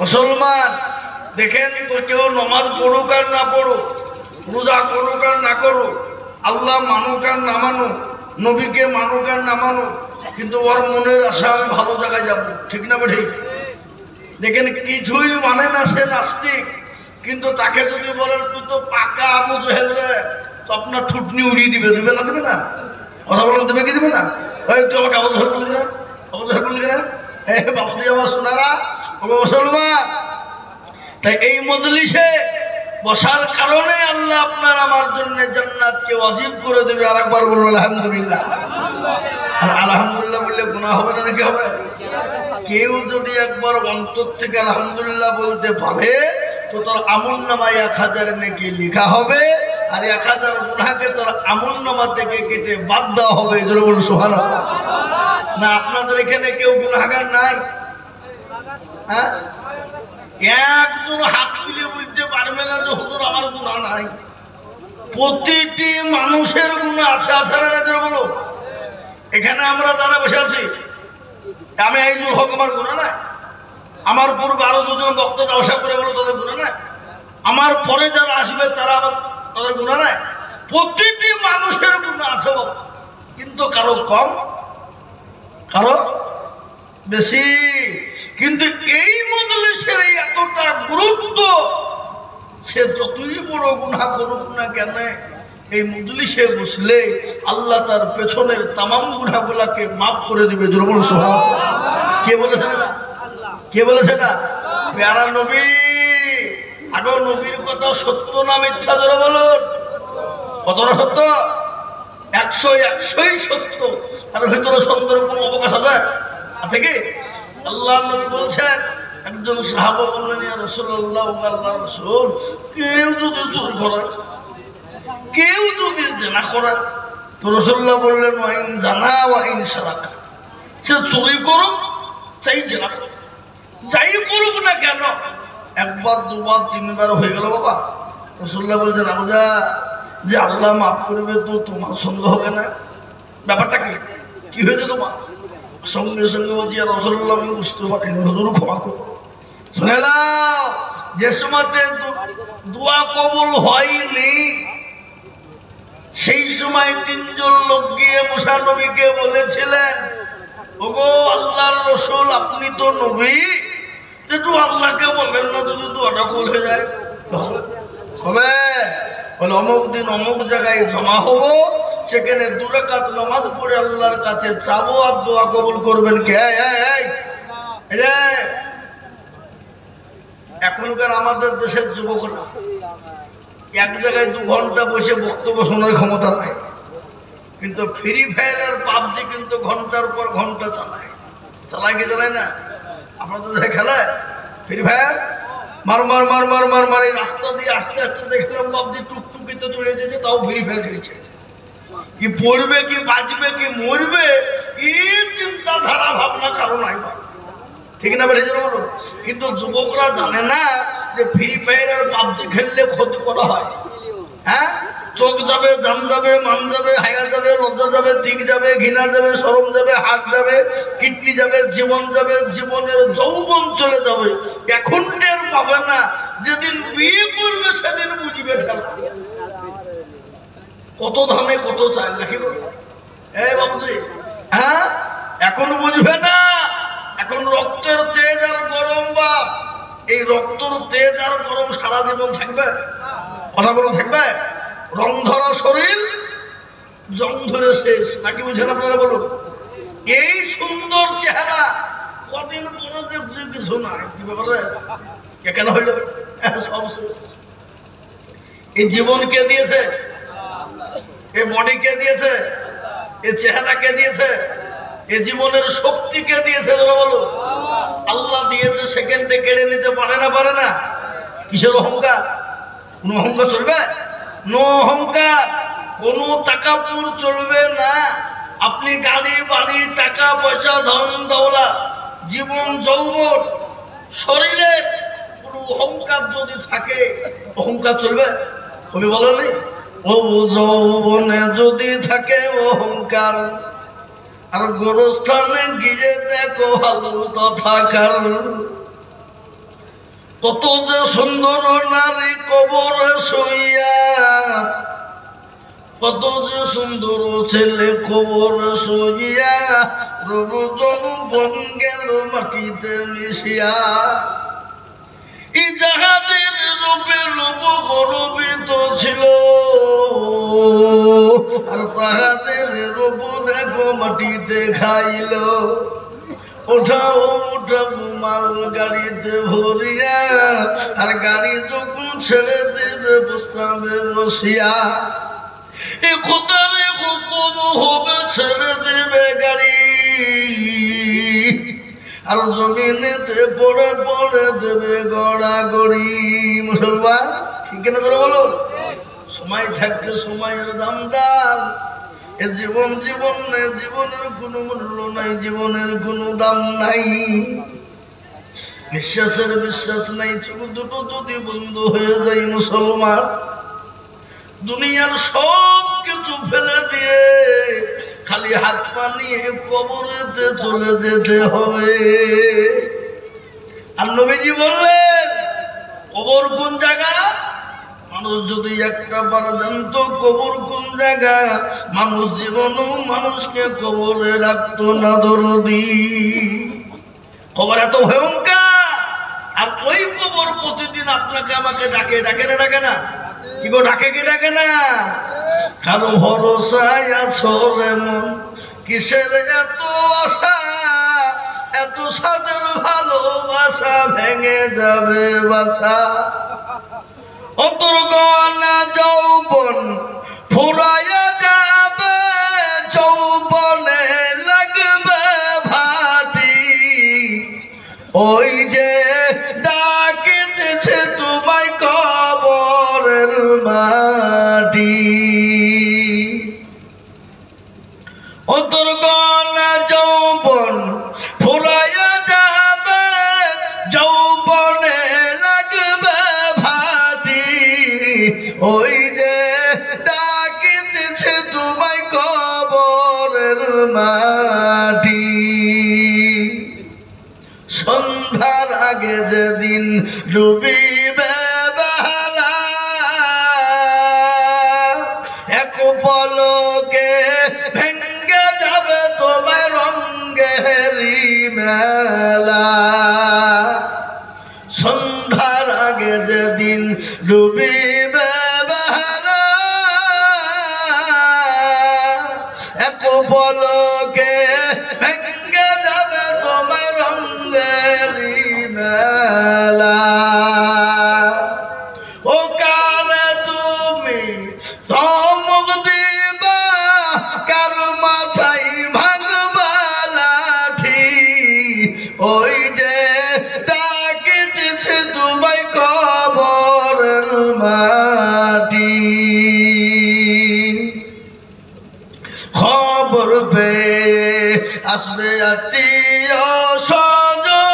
মুসলমান দেখেন, কেউ নমাজ পড়ুক আর না পড়ুক, রোজা করুক আর না করুক, আল্লাহ মানুক আর না মানুক, নবীকে মানুক আর না মানুক, কিন্তু ওর মনের আশা আমি ভালো জায়গায় যাব, ঠিক না বা ঠিক? দেখেন কিছুই মানে না, সে নাস্তিক, কিন্তু তাকে যদি বলেন তুই তো পাকা আবু জেহেল রে, তো আপনার ঠুটনি উড়িয়ে দিবে, দেবে না? দেবে না? কথা বলেন, দেবে কি দেবে না? ওই তুই আমাকে আবু জেহেল বললি না, আবু জেহেল বললি না? বাবুদি আমার সোনারা, মুসলমান, তাই এই মজলিসে বসার কারণে আল্লাহ আপনার আমার জন্য জান্নাতকে ওয়াজিব করে দেবে। আর একবার বলবো আলহামদুলিল্লাহ। আর আলহামদুলিল্লাহ বললে গুনাহ হবে না নাকি হবে? কেউ যদি একবার অন্তর থেকে আলহামদুলিল্লাহ বলতে পারে তো তার আমলনামায় 1000 নেকি লেখা হবে, আর 1000 গুনাহকে তার আমলনামা থেকে কেটে বাদ দেওয়া হবে। জোরে বলুন সুবহানাল্লাহ। না আপনাদের এখানে কেউ গুনাহগার নাই? হ্যাঁ, একজন হাত তুলে বলতে পারবে না যে হুজুর আমার গুনাহ নাই। প্রতিটি মানুষের গুনাহ আছে, আছে না? জোরে বলো। এখানে আমরা যারা বসে আছি, আমি আইজুল হক, আমার গুনাহ নাই? আমার পূর্বে আরো দুজন বক্তা জালসা করে বলো তাদের গুনাহ নাই? আমার পরে যারা আসবে তারা আবার তাদের গুনাহ নাই? প্রতিটি মানুষের গুনাহ আছে, কিন্তু কারো কম, কারো বেশি। কিন্তু এই মজলিসের এই এতটা গুরুত্ব, সে যতই বড় গুনাহ করুক না কেন, এই মজলিসে বসলে আল্লাহ তার পেছনের তামাম গুনাহগুলাকে মাফ করে দিবে। জোরে বলুন সুবহানাল্লাহ। কে বলেছে না? কে বলেছে না? প্যারা নবী। আগে নবীর কথা সত্য না মিথ্যা? জোরে বলুন। কতটা সত্য? 100 সত্য। আর ভিতরে সন্দেহের কোনো অবকাশ আছে? আছে কি? আল্লাহ নবী বলছেন, একজন সাহাবা বললেন, ইয়া রাসূলুল্লাহ, আল্লাহর রাসূল, কেউ যদি চুরি করে, কেউ যদি জিনা করে, তো রাসূলুল্লাহ বললেন, ওয়াইন জানা ওয়াইন শারাকা, সে চুরি করুক চাই জিনা করুক, যাই করুক না কেন, একবার দুবার তিনবার হয়ে গেল বাবা, রাসূলুল্লাহ বলছেন, আমরা যে আল্লাহ মাফ করবে তো তোমার সন্দেহ হবে না? ব্যাপারটা কি? কি হয়েছে তোমার? সঙ্গে সঙ্গে বলছি, রাসূলুল্লাহ আমি বুঝতে পারিনি, হুজুর ক্ষমা করুন। শুনে নাও, যে সময়তে দোয়া কবুল হয়নি, সেই সময় 3 জন লোক গিয়ে মুসা নবীকে বলেছিলেন, ওগো আল্লাহর রাসূল, আপনি তো নবী, একটু আল্লাহকে বলবেন না যদি দোয়াটা কবুল হয়ে যায়? হবে। বলে অমুক দিন অমুক জায়গায় জমা হব, সেখানে 2 রাকাত নামাজ পড়ে আল্লাহর কাছে চাবো, আর দোয়া কবুল করবেন কে? এখনকার আমাদের দেশের যুবকরা এক জায়গায় 2 ঘন্টা বসে বক্তব্য শোনার ক্ষমতা নাই, কিন্তু ফ্রি ফায়ার আর পাবজি কিন্তু ঘন্টার পর ঘন্টা চালায়। চালায় কি চালায় না? আপনাদের দেশে খেলায় ফ্রি ফায়ার, মার মার মার মার মার মার, এই রাস্তা দিয়ে আস্তে আস্তে দেখলাম পাবজি টুকটুকিতে চলে যেতে, তাও ফ্রি ফায়ার খেলছে। কি পড়বে, কি বাঁচবে, কি মরবে, এই চিন্তাধারা ভাবনা কারো নাই, ঠিক না? বলো। কিন্তু যুবকরা জানে না যে ফ্রি ফায়ার আর পাবজি খেললে ক্ষতি করা হয়। হ্যাঁ, চোখ যাবে, জান যাবে, মান যাবে, হায়া যাবে, লজ্জা যাবে, দিক যাবে, ঘৃণা যাবে, শরম যাবে, হাত যাবে, কিডনি যাবে, জীবন যাবে, জীবনের যৌবন চলে যাবে। এখন টের পাবে না, যেদিন বিয়ে করবে সেদিন বুঝবে ঠেলা। কত ধানে কত চায় নাকি এই বাবুজি? হ্যাঁ, এখন বুঝবে না। এখন রক্তের তেজ আর গরম, বাপ, এই রক্তর তেজ আর গরম সারা জীবন থাকবে? কথা বলে থাকবে? রং ধরা শরীর জং ধরে শেষ, নাকি বুঝেন আপনারা? বলুন। এই সুন্দর চেহারা কদিন পরে দেখছি কিছু নাই। কি ব্যাপারে? কেন হইল? সব শেষ। এই জীবন কে দিয়েছে? এই বডি কে দিয়েছে? এই চেহারা কে দিয়েছে? এই জীবনের শক্তি কে দিয়েছে? বলো। আল্লাহ দিয়েছে, সেকেন্ডে কেড়ে নিতে পারে না? পারে না? কিসের অহংকার? কোন অহংকার চলবে? নো অহংকার। কোন টাকাপুর চলবে না। আপনি গাড়ি বাড়ি, টাকা পয়সা, ধন দৌলত, জীবন যৌবন, শরীরের পুরো অহংকার যদি থাকে, অহংকার চলবে? কবি বলেনি, ও যৌবনে যদি থাকে অহংকার, আর গোরস্থানে গিয়ে দেখো হালু তথাকার। কত যে সুন্দর নারী কবরে শুইয়া, কত যে সুন্দর ছেলে কবরে শুইয়া, রূপ যৌবন গেল মাটিতে মিশিয়া। এই যাহাদের রূপে রূপ গর্বিত ছিল, আর তাহাদের রূপ দেখো মাটিতে খাইল। ওঠাও ওঠাবো মাল গাড়িতে ভরিয়া, আর গাড়ি যখন ছেড়ে দেবে বসতাবে বসিয়া। এ খোদারে হুকুম হবে ছেড়ে দেবে গাড়ি, আর জমিনেতে পড়ে পড়ে দেবে গড়াগড়ি। মুসলমান ঠিক না তোরা বলো? সময় থাকলে সময়ের দাম দাম। এ জীবন জীবন নেই, জীবনের কোনো মূল্য নাই, জীবনের কোনো দাম নাই। নিঃশ্বাসের বিশ্বাস নাই, চোখ দুটো যদি বন্ধ হয়ে যায় মুসলমান, দুনিয়ার সব কিছু ফেলে দিয়ে খালি হাত পা নিয়ে কবরেতে চলে যেতে হবে। আর নবীজি বললেন কবর কোন জায়গা? মানুষ যদি একটা বার জানতো কবর কোন জায়গা, মানুষ জীবনও মানুষকে কবরে রাখতো না দরদি। কবর এত ভয়ঙ্কর, আর ওই কবর প্রতিদিন আপনাকে আমাকে ডাকে, ডাকে না ডাকে না? কি গো ডাকে কি ডাকে না? কারো ভরসায় আছো রে মন, কিসের এত আশা, এত সাদের ভালোবাসা ভেঙে যাবে বাসা। অন্তর্গনা যৌবন ফুরাইয়া যাবে, যৌবনে লাগবে ভাটি। ওই যে ডাকিতেছে তোমায় কবরের মাটি। অন্তর্গনা যৌবন ফুরাইয়া যাবে, যৌবনে লাগবে ভাটি। ওই যে ডাকিতেছে তোমায় কবরের মাটি। সন্ধ্যার আগে যেদিন ডুবিবে বেলা, এক পলকে ভেঙ্গে যাবে তোমার রঙ্গেরি মেলা। সন্ধ্যার আগে যেদিন ডুবিবে বেলা, এক পলকে ভেঙ্গে যাবে তোমার রঙ্গেরি মেলা। ও কারে তুমি ধমক দিবা, কার মাথায় ভাঙবা লাঠি। ওই যে ডাকিতেছে তোমায় কবরের মাটি। খবর পেয়ে আসবে আত্মীয় স্বজন,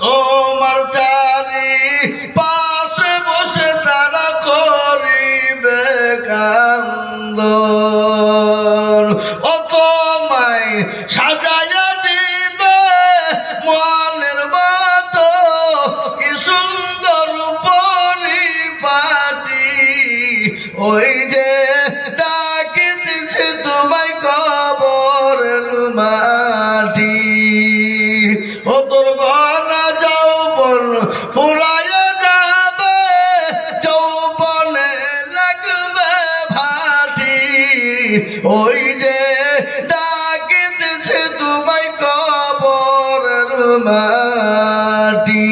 তোমার চারি পাশে বসে তারা করিবে কান্দন। ও তোমায় সাজাইয়া দিবে মনের মতো, কি সুন্দর পরিপাটি। ওই যে ডাকিতেছে তোমায় কবরের মাটি। ও তোর গলা যৌবন ফুরাইয়া যাবে, যৌবনে লাগবে ভাটি। ওই যে ডাকিতেছে তোমায় কবরের মাটি।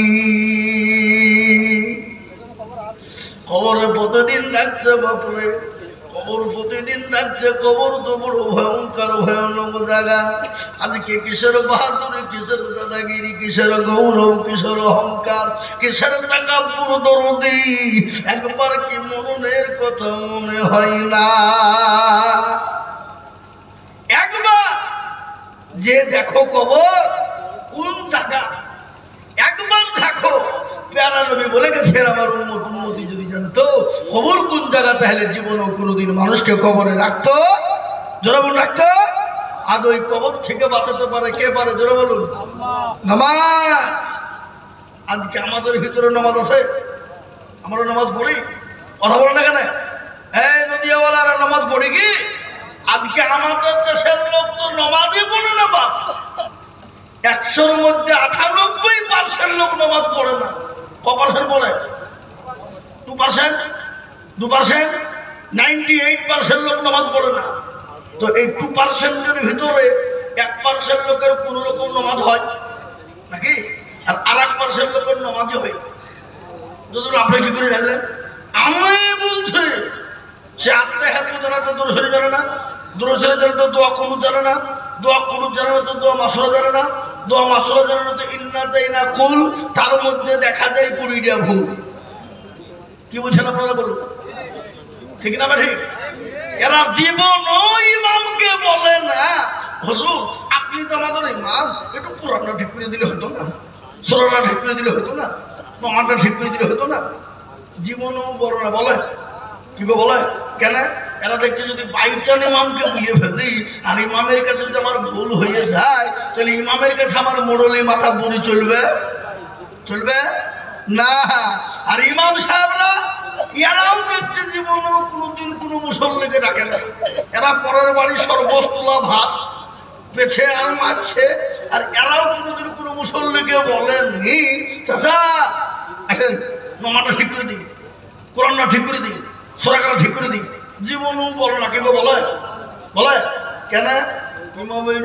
কবরে প্রতিদিন ডাকছে বাপরে, কবর প্রতিদিন ডাকছে। কবর তো বড় ভয়ঙ্কর ভয়ানক জায়গা। আজকে কিসের বাহাদুরি, কিসের দাদাগিরি, কিসের গৌরব, কিসের অহংকার, কিসের তাকাব্বুর দরদি, একবার কি মরণের কথা মনে হয় না? একবার যে দেখো কবর কোন জায়গা, একবার দেখো। প্যারা নবী বলে গেছেন আমার উম্মতি যদি জানতো কবর কোন জায়গা, তাহলে জীবনেও কোনোদিন মানুষকে কবরে রাখতো, জনগণ রাখতো। আজ ওই কবর থেকে বাঁচাতে পারে কে পারে জোরে বলুন নামাজ। আজকে আমাদের ভিতরে নামাজ আছে, আমরা নামাজ পড়ি, কথা বলে না কেন? এই নদিয়াওয়ালারা নামাজ পড়ি কি? আজকে আমাদের দেশের লোক তো নামাজই পড়ে না বাপ। 100-র মধ্যে 98% লোক নামাজ পড়ে না। ক% পড়ে? 2%, 2%, 98% লোক নামাজ পড়ে না। তো এই 2%-এর ভিতরে 1% লোকের কোন রকম নামাজ হয় নাকি, আর 1% লোকের নামাজই হয়। যদি আপনি কি করে জানলেন? আমি বলছি সে আত্মাহাত জানা তো দূর সরে জানে না, দূর সরে জানে তো দোয়া কুনুত জানে না, দোয়া কুনুত জানে না তো দোয়া মাসুরা জানে না, দোয়া মাসুরা জানে না তো ইন্না তাইনা কুল, তার মধ্যে দেখা যায় 20টা ভুল। কি বুঝছেন আপনারা বলুন? ঠিক না বা ঠিক? এরা জীবনও ইমামকে বলে না হুজুর আপনি তো আমাদের ইমাম, একটু কোরআনটা ঠিক করে দিলে হতো না, সূরাটা ঠিক করে দিলে হতো না, নামাজটা ঠিক করে দিলে হতো না। জীবনও বড় না বলে। কি গো বলে কেন? এরা দেখছে যদি বাইচান ইমামকে বুঝিয়ে ফেলি আর ইমামের কাছে যদি আমার ভুল হয়ে যায় তাহলে ইমামের কাছে আমার মোড়লি মাথা বুড়ি চলবে? চলবে না। আর ইমাম সাহেবরা এরাও দেখছে জীবনেও কোনোদিন কোনো মুসল্লিকে ডাকে না। এরা পরের বাড়ি সর্বস্তলা ভাত পেছে আর মারছে, আর এরাও কোনোদিন কোনো মুসল্লিকে বলেননি চাচা আসেন নামাজটা ঠিক করে দিই, কোরআনটা ঠিক করে দিই, সূরাটা ঠিক করে দিই। জীবনও বলে না। কেউ বলে? বলে কেন? ইমামে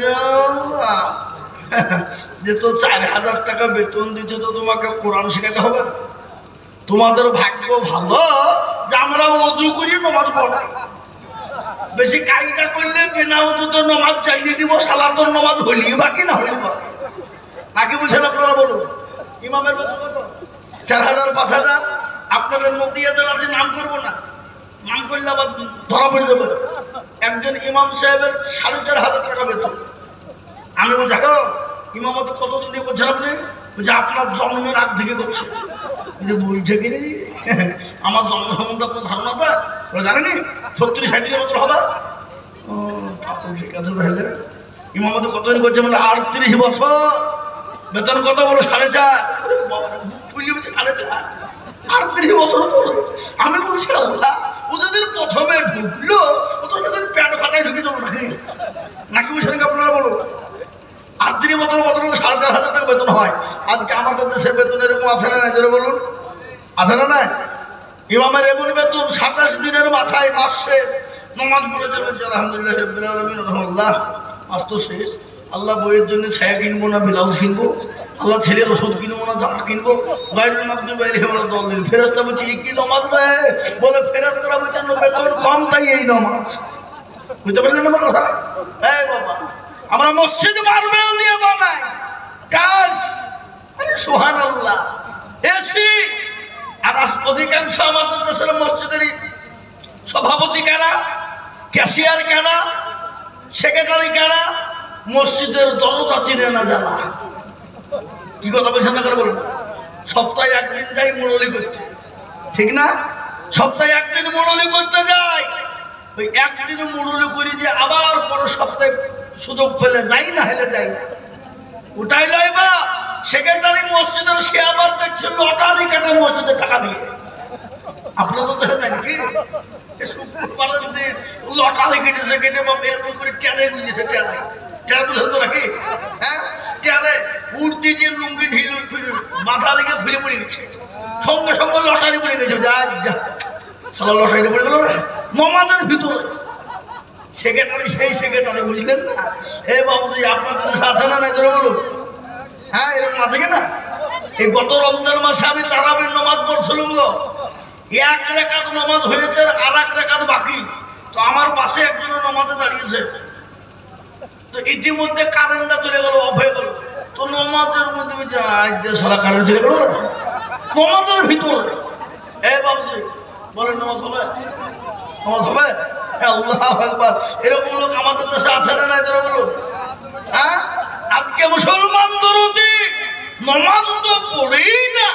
যে তো 4000 টাকা বেতন দিচ্ছে তো তোমাকে কোরআন শেখাতে হবে। তোমাদের ভাগ্য ভালো যে আমরা ওযু করি নামাজ পড়াই। বেশি কায়দা করলে বিনা ওযুতে নামাজ চালিয়ে দিব, সালাতের নামাজ হইলি বাকি না হইলি বাকি। নাকি বুঝেন আপনারা বলুন? ইমামের বেতন কত? 4000, 5000। আপনাদের নদিয়া জেলাতে নাম করবো না, নাম করলে আবার ধরা পড়ে যাবে। একজন ইমাম সাহেবের 4500 টাকা বেতন। আমি বলছি দেখো ইমামত কতদিন দিয়ে করছেন আপনি? বলছে আপনার জন্মের আগ থেকে করছে। বলছে কি আমার জন্ম সম্বন্ধে আপনার ধারণা আছে? জানেনি 36-37 বছর হবে। ও তা তো ঠিক আছে। তাহলে ইমামত কতদিন করছে? বলে 38 বছর। বেতন কত? বলো 4.5। বুঝলি বলছে 4.5, 38 বছর পরে। আমি বলছি আল্লাহ ও যদি প্রথমে ঢুকলো ও তো সেদিন প্যাট ফাটায় ঢুকে যাবো নাকি? নাকি বুঝছেন কি আপনারা বলো? 38 বছর বছর 4500 টাকা বেতন হয়। আজকে আমাদের দেশের বেতন এরকম আছে না? জোরে বলুন আছে না? না ইমামের এমন বেতন 27 দিনের মাথায় মাস শেষ নামাজ পড়ে যাবে আলহামদুলিল্লাহ রাব্বিল আলামিন রাহমাল্লাহ। মাস তো শেষ। আল্লাহ বইয়ের জন্য ছায়া কিনবো না ব্লাউজ কিনবো, আল্লাহ ছেলের ওষুধ কিনবো না জামা কিনবো। গায়রুল মাগদুবি আলাইহিম ওয়ালাদ-দাল্লিন। ফেরেশতা বলছে কি নামাজ রে? বলে ফেরেশতারা বলছে বেতন কম তাই এই নামাজ। বুঝতে পারলেন আমার কথা? এই বাবা আমরা মসজিদ মার্বেল দিয়ে বানাই কাজ। আরে সুবহানাল্লাহ। এসি আর অধিকাংশ আমাদের দেশের মসজিদেরই সভাপতি কারা, ক্যাশিয়ার কারা, সেক্রেটারি কারা, মসজিদের দরজা চিনে না জানা। কি কথা বলছেন না করে বলুন? সপ্তাহে একদিন যাই মুরলি করতে, ঠিক না? সপ্তাহে একদিন মুরলি করতে যাই, ওই একদিন মুরলি করি যে আবার পরের সপ্তাহে সুযোগ পেলে যাই না হেলে যাই না। ওটাই লাইবা সেক্রেটারি মসজিদের সে আবার দেখছে লটারি কাটে মসজিদে টাকা দিয়ে। আপনারা তো দেখে দেন কি শুক্রবারের দিন লটারি কেটেছে, কেটে এরকম করে কেটে বুঝেছে কেটে কেটে বুঝেন তো নাকি? হ্যাঁ কেটে উঠতে দিয়ে লুঙ্গি ঢিল ফিরে মাথা লেগে ফিরে পড়ে গেছে, সঙ্গে সঙ্গে লটারি পড়ে গেছে। যা যা সারা লটারি পড়ে গেল না নমাজের ভিতরে। সেক্রেটারি সেই সেক্রেটারি বুঝলেন না? এ বাবুজি আপনাদের সাথে না নাই ধরে বলুন। হ্যাঁ এরকম আছে কিনা? এই গত রমজান মাসে আমি তারাবির নামাজ পড়ছিলাম গো, 1 রাকাত নামাজ হয়েছে আর 1 রাকাত বাকি। তো আমার পাশে একজন নামাজে দাঁড়িয়েছে, তো ইতিমধ্যে কারেন্টটা চলে গেল, অফ হয়ে গেল। তো নামাজের মধ্যে সারা কারেন্ট চলে গেল না নামাজের ভিতরে। এ বাবুজি বলেন নামাজ হবে? নামাজ হবে? আল্লাহু আকবার। এরকম লোক আমাদের দেশে আছে না নাই ধরে বলুন? হ্যাঁ আজকে মুসলমান দরদি নামাজ তো পড়েই না,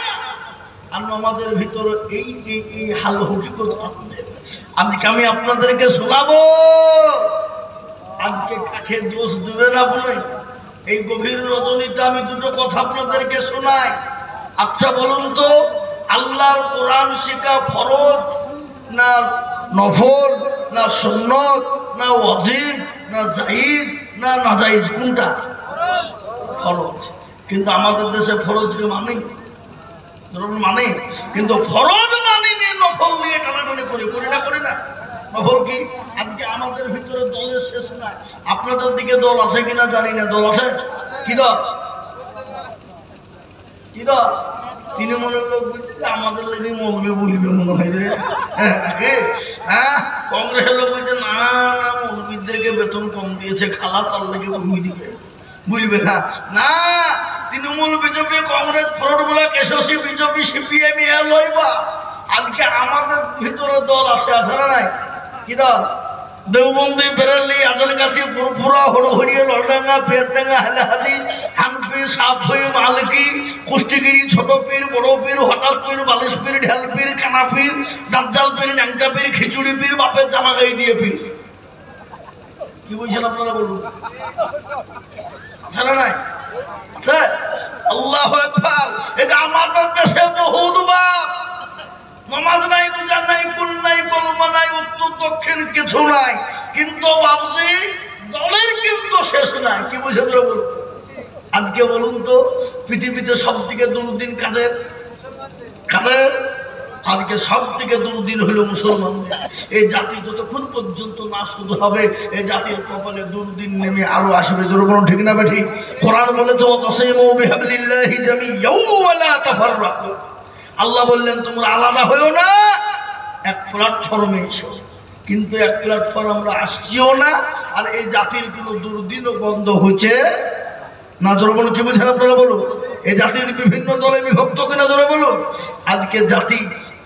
আর নামাজের ভিতরে এই এই এই হাল হকিকত আমাদের। আজকে আমি আপনাদেরকে শোনাবো আজকে কাকে দোষ দেবেন আপনি? এই গভীর রজনীতে আমি দুটো কথা আপনাদেরকে শোনাই। আচ্ছা বলুন তো, আল্লাহর কোরআন শিখা ফরজ না নফল, না সুন্নত, না ওয়াজিব, না জায়েজ, না নাজায়েজ? কোনটা? ফরজ। কিন্তু আমাদের দেশে ফরজকে মানে, কিন্তু ফরজ মানে নিয়ে নফল নিয়ে টানাটানি করি না। নফল কি? আজকে আমাদের ভিতরে দলের শেষ নাই। আপনাদের দিকে দল আছে কিনা জানি না। দল আছে? কি দল? তৃণমূলের লোক বলছে যে আমাদের লেগে মৌলবি বলবে মনে হয় রে। হ্যাঁ, কংগ্রেসের লোক বলছে না মৌলবিদেরকে বেতন কম দিয়েছে, খালা তার লেগে বলবি দিকে বুঝবে না। না, Trinamool, BJP, Congress, Forward Bloc, SOC, BJP, CPM লইবা। আজকে আমাদের ভিতরে দল আছে না নাই? কি দল? দেওবন্দি, বেরেলি, আজনগাছি, পুরপুরা, হড়হড়িয়ে, লড়ডাঙ্গা, পেটডাঙ্গা, হালাহালি, হানপি, সাফি, মালকি, কুষ্টিগিরি, ছোট পীর, বড় পীর, হঠাৎ পীর, বালিশ পীর, ঢেল পীর, কানা পীর, দাজ্জাল পীর, ন্যাংটা পীর, খিচুড়ি পীর, বাপের জামা গাই দিয়ে পীর। কি বলছেন আপনারা বলুন? নাই? আল্লাহু আকবার। এটা আমাদের দেশে বহুত বাপ। নামাজ নাই, রোজা নাই, কুল নাই, কলমা নাই, উত্তর দক্ষিণ কিছু নাই, কিন্তু বাবজি দলের কিন্তু শেষ নাই। কি বুঝে ধরে বলুন? আজকে বলুন তো, পৃথিবীতে সব থেকে দুর্দিন কাদের? আজকে সব থেকে দুর্দিন হলো মুসলমানদের। এই জাতি যতক্ষণ পর্যন্ত না শুধু হবে, এই জাতির কপালে দুর্দিন নেমে আরো আসবে। জোরে বলুন ঠিক না বেঠি? কোরআন বলেছে ওয়াতাসিমু বিহাবলিল্লাহি জামিআন ওয়া লা তাফাররাকু। আল্লাহ বললেন তোমরা আলাদা হইও না, এক প্ল্যাটফর্মে এসো। কিন্তু এক প্ল্যাটফর্ম আমরা আসছিও না, আর এই জাতির কোনো দুর্দিনও বন্ধ হচ্ছে না। জোরে বলুন, কি বুঝেন আপনারা বলুন? এই জাতির বিভিন্ন দলে বিভক্ত কিনা? জোরে বলুন। আজকে জাতি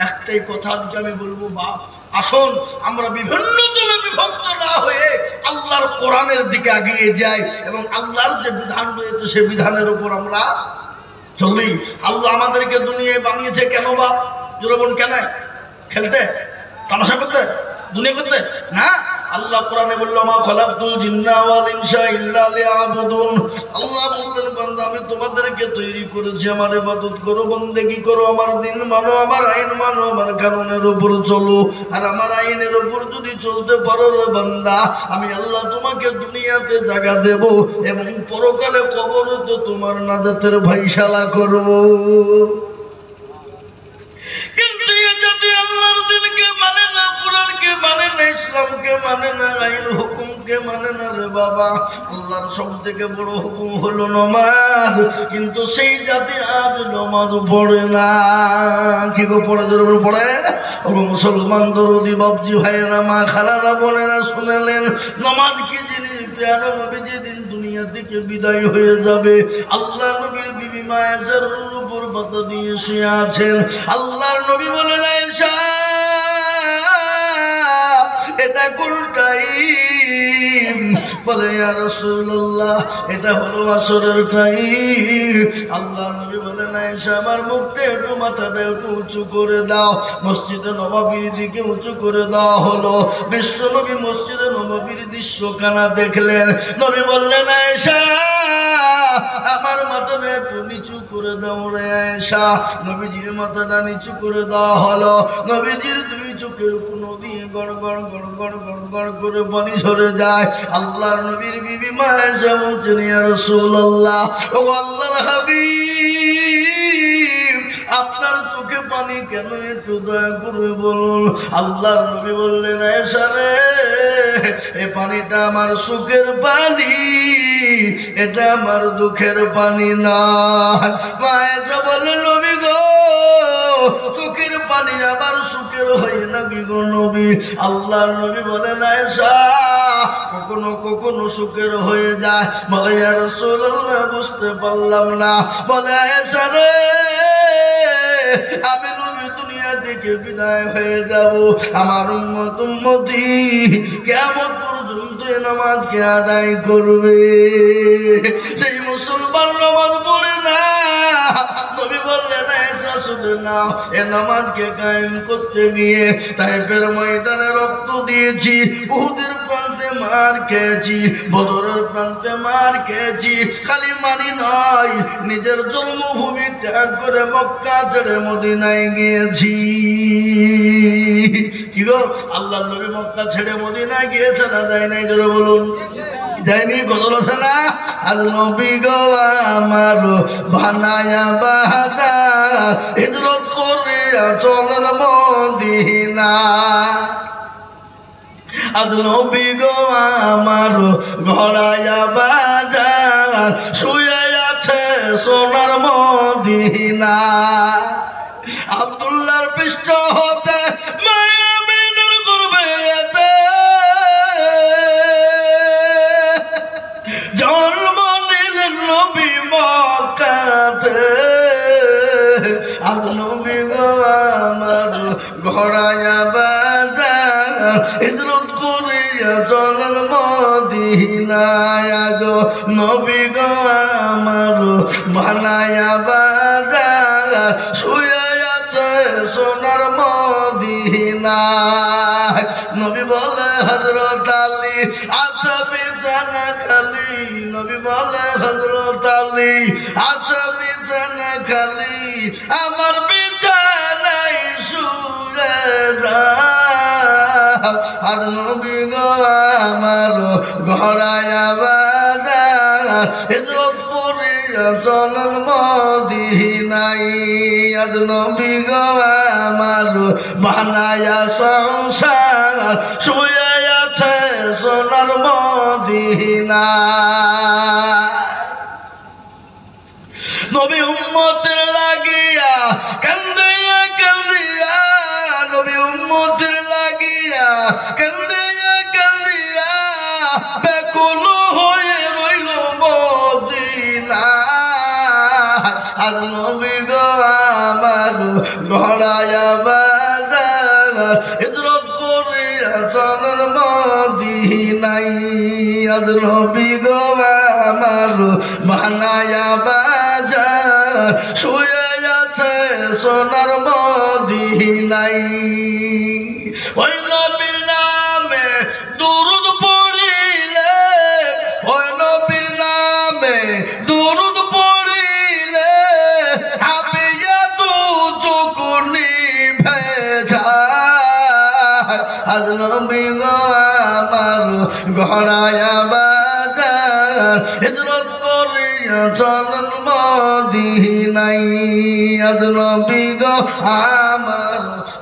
একটাই কথা আজকে আমি বলবো, বাপ আসুন আমরা বিভিন্ন দলে বিভক্ত না হয়ে আল্লাহর কোরআনের দিকে এগিয়ে যাই এবং আল্লাহর যে বিধান রয়েছে সেই বিধানের উপর আমরা চলি। আল্লাহ আমাদেরকে দুনিয়ায় বানিয়েছে কেন বাপ? জোরে বলুন, কেন? খেলতে, তামাশা করতে, দুনিয়া করতে না। আল্লাহ কোরআনে বললো মা খালাকতুল জিন্না ওয়াল ইনসা ইল্লা লিয়াবুদুন। আল্লাহ বললেন বান্দা আমি তোমাদেরকে তৈরি করেছি আমার ইবাদত করো, বন্দেগী করো, আমার দিন মানো, আমার আইন মানো, আমার কানুনের উপর চলো। আর আমার আইনের উপর যদি চলতে পারো রে বান্দা, আমি আল্লাহ তোমাকে দুনিয়াতে জায়গা দেব এবং পরকালে কবরে তো তোমার নাজাতের ফায়সালা করব। কিন্তু যদি আল্লাহর দিনকে মানে না, কোরআনকে মানে না, ইসলামকে মানে না, আইন হুকুমকে মানে না রে বাবা, আল্লাহর সব থেকে বড় হুকুম হলো নামাজ, কিন্তু সেই জাতি আজ নামাজ পড়ে না। কি গো পড়ে? জোরে পড়ে? ও মুসলমান দরদি বাপজি ভাইয়েরা, মা খালারা, বোনেরা শুনেলেন নামাজ কি জিনিস? প্যারা নবী যেদিন দুনিয়া থেকে বিদায় হয়ে যাবে, আল্লাহ নবীর বিবি মা আয়েশার উপর পাতা দিয়ে শুয়ে আছেন। আল্লাহর নবী বলেন আয়েশা এটা কোন টাইম? বলে ইয়া রাসূলুল্লাহ এটা হলো আসরের টাইম। আল্লাহ নবী বলেন আয়েশা আমার মুখটা একটু, মাথাটা একটু উঁচু করে দাও। মসজিদে নববীর দিকে উঁচু করে দেওয়া হলো। বিশ্ব নবী মসজিদে নববীর দৃশ্যখানা দেখলেন। নবী বললেন আয়েশা আমার মাথাটা একটু নিচু করে দাও রে আয়েশা। নবীজির মাথাটা নিচু করে দেওয়া হলো। নবীজির দুই চোখের কোণে দিয়ে গড় গড় গড় গড় গড় গড় করে পানি ঝরে যায়। আল্লাহর নবীর বিবি মা আয়েশা বলছেন ইয়া রাসূলুল্লাহ, ও আল্লাহর হাবিব আপনার চোখে পানি কেন? একটু দয়া করে বলুন। আল্লাহর নবী বললেন আয়েশা রে এই পানিটা আমার সুখের পানি, এটা আমার দুঃখের পানি না। মা আয়েশা বললেন নবী গো চোখের পানি আবার সুখের হয় নাকি গো নবী? আল্লাহর নবী বলেন আয়েশা কখনো কখনো সুখের হয়ে যায়। বলে ইয়া রাসূলুল্লাহ বুঝতে পারলাম না। বলে আয়েশা রে আমি নবী দুনিয়া থেকে বিদায় হয়ে যাব, আমার উম্মতি কিয়ামত পর্যন্ত নামাজকে আদায় করবে। সেই মুসলমান নামাজ পড়ে না। নবী বললেন আয়েশা চলে না। এ নামাজকে কায়েম করতে গিয়ে তায়েফের ময়দানে রক্ত দিয়েছি, উহুদের প্রান্তে মার খেয়েছি, বদরের প্রান্তে মার খেয়েছি। খালি মানি নয়, নিজের জন্মভূমি ত্যাগ করে মক্কা ছেড়ে মদিনায় গিয়েছি। কি গো, আল্লাহর নবী মক্কা ছেড়ে মদিনায় গিয়েছে না যায় নাই? জোরে বলুন। যায়নি? গজল আছে না? আর নবী গো আমার বানায়া বাজার, হিজরত করে চলেন মদিনা। আজ নবী গো আমার ঘোড়ায়া বাজার, শুয়ে আছে সোনার মদিনা। আব্দুল্লাহর পৃষ্ঠ হতে মায়া মিনার করবে জন্ম নিলেন নবী মক্কাতে। আজ নবী গো আমার ঘোড়ায়া বাজার, হিজরত করিয়া চলেন মদিনায়। আজ নবী গো আমার বানায়া বাজার, শুয়ে আছে সোনার মদিনায়। নবী বলে হযরত আলী আচ্ছা বিছানা খালি, নবী বলে হযরত আলী আচ্ছা বিছানা খালি, আমার বিছানায় শুয়ে যাও। আজ নবী গো আমার ঘোড়ায়া বাজার, হিজরত করিয়া চলেন মদিনায়। আজ নবী গো আমার বানায়া সংসার, শুয়ে আছে সোনার মদিনা। নবী উম্মতের লাগিয়া কান্দিয়া কান্দিয়া, নবী উম্মতের লাগিয়া কান্দিয়া কান্দিয়া, ব্যাকুল হয়ে রইল মদিনা। আর নবী গো আমার ঘোড়ায়া বাজার, হিজরত করিয়া চলেন মদিনায়। আজ নবী গো আমার বানায়া বাজার, শুয়ে আছে সোনার মদিনায়। ওই নবীর নামে দুরূদ পড়িলে, ওই নবীর নামে দুরূদ পড়িলে, হাবিয়া তু চকুনি ভেজায়। আজ নবী গো আমার ঘোড়ায়া বাজার, হিজরত করিয়া চলেন মদিনায়। আজ নবী গো আমার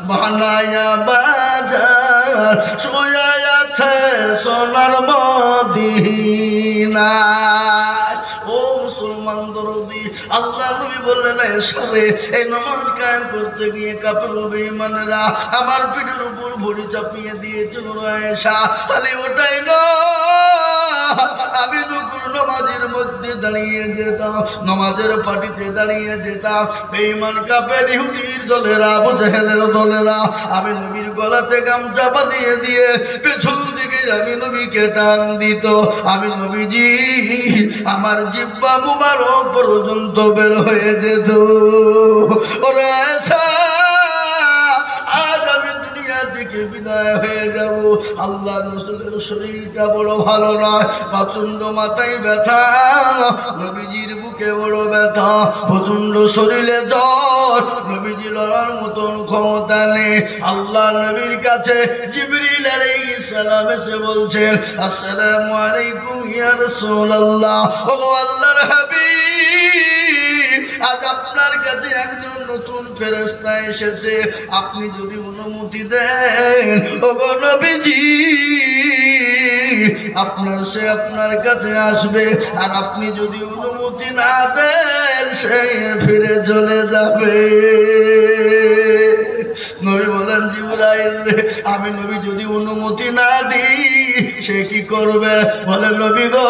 বানায়া বাজার, শুয়ে আছে সোনার মদিনা। ও মুসলমান দরদি, আল্লাহ নবী বললেন এসরে এই নামাজ কায়েম করতে গিয়ে কাফের বেঈমানেরা আমার পিঠের উপর ভরি চাপিয়ে দিয়েছিল আয়েশা। খালি ওটাই নয়, আমি দুপুর নামাজের মধ্যে দাঁড়িয়ে যেতাম, নামাজের পাটিতে দাঁড়িয়ে যেতাম, বেঈমান কাফের ইহুদির দলেরা, আবু জেহেলের দলেরা আমি নবীর গলাতে গামছা বাঁধিয়ে দিয়ে পেছন দিকে আমি নবীকে টান দিত। আমি নবীজি আমার জিহ্বা মুবারক পর্যন্ত বের হয়ে যেত। ওরে আয়েশা, আজ আমি দুনিয়া থেকে বিদায় হয়ে যাব। আল্লাহ রাসূলের শরীরটা বড় ভালো নয়, প্রচন্ড মাথায় ব্যথা, নবীজির বুকে বড় ব্যথা, প্রচন্ড শরীরে জ্বর, নবীজি লড়ার মতন ক্ষমতা নেই। আল্লাহ নবীর কাছে জিবরিল আলাইহিস সালাম এসে বলছেন, আসসালামু আলাইকুম ইয়া রাসূলুল্লাহ, ও আল্লাহর হাবিব, আজ আপনার কাছে একজন নতুন ফেরেশতা এসেছে, আপনি যদি অনুমতি দেন ও গো নবীজি, সে আপনার কাছে আসবে, আর আপনি যদি অনুমতি না দেন সে ফিরে চলে যাবে। নবী বলেন, জিবরাইল রে, আমি নবী যদি অনুমতি না দিই সে কি করবে? বলে, নবী গো,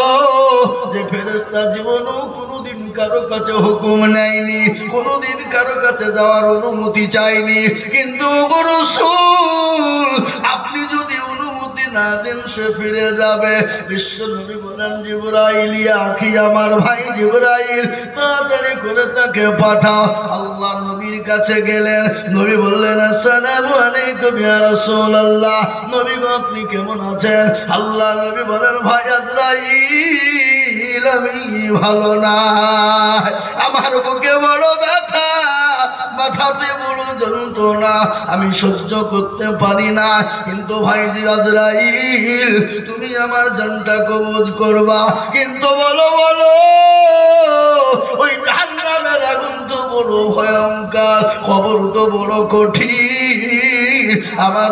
যে ফেরেশতা জীবনও কোনোদিন কারো কাছে হুকুম নেয়নি, কোনোদিন কারো কাছে যাওয়ার অনুমতি চাইনি, কিন্তু রাসূল আপনি যদি অনুমতি না দিন সে ফিরে যাবে। বিশ্ব নবী বলেন, জিবরাইল, ইয়া আখি, আমার ভাই জিবরাইল, তাড়াতাড়ি করে তাকে পাঠাও। আল্লাহ নবীর কাছে গেলেন। নবী বললেন, আসসালামু আলাইকুম ইয়া রাসূলুল্লাহ। নবী গো, আপনি কেমন আছেন? আল্লাহ নবী বলেন, ভাই আজরাইল, আমি ভালো না, আমার বুকে বড় ব্যথা, মাথাতে বড় যন্ত্রণা, আমি সহ্য করতে পারি না। কিন্তু ভাইজি আজরাইল, তুমি আমার জানটা কবজ করবা, কিন্তু বলো বলো, ওই জাহান্নামের আগুন তো বড় ভয়ঙ্কর, কবর তো বড় কঠিন, আমার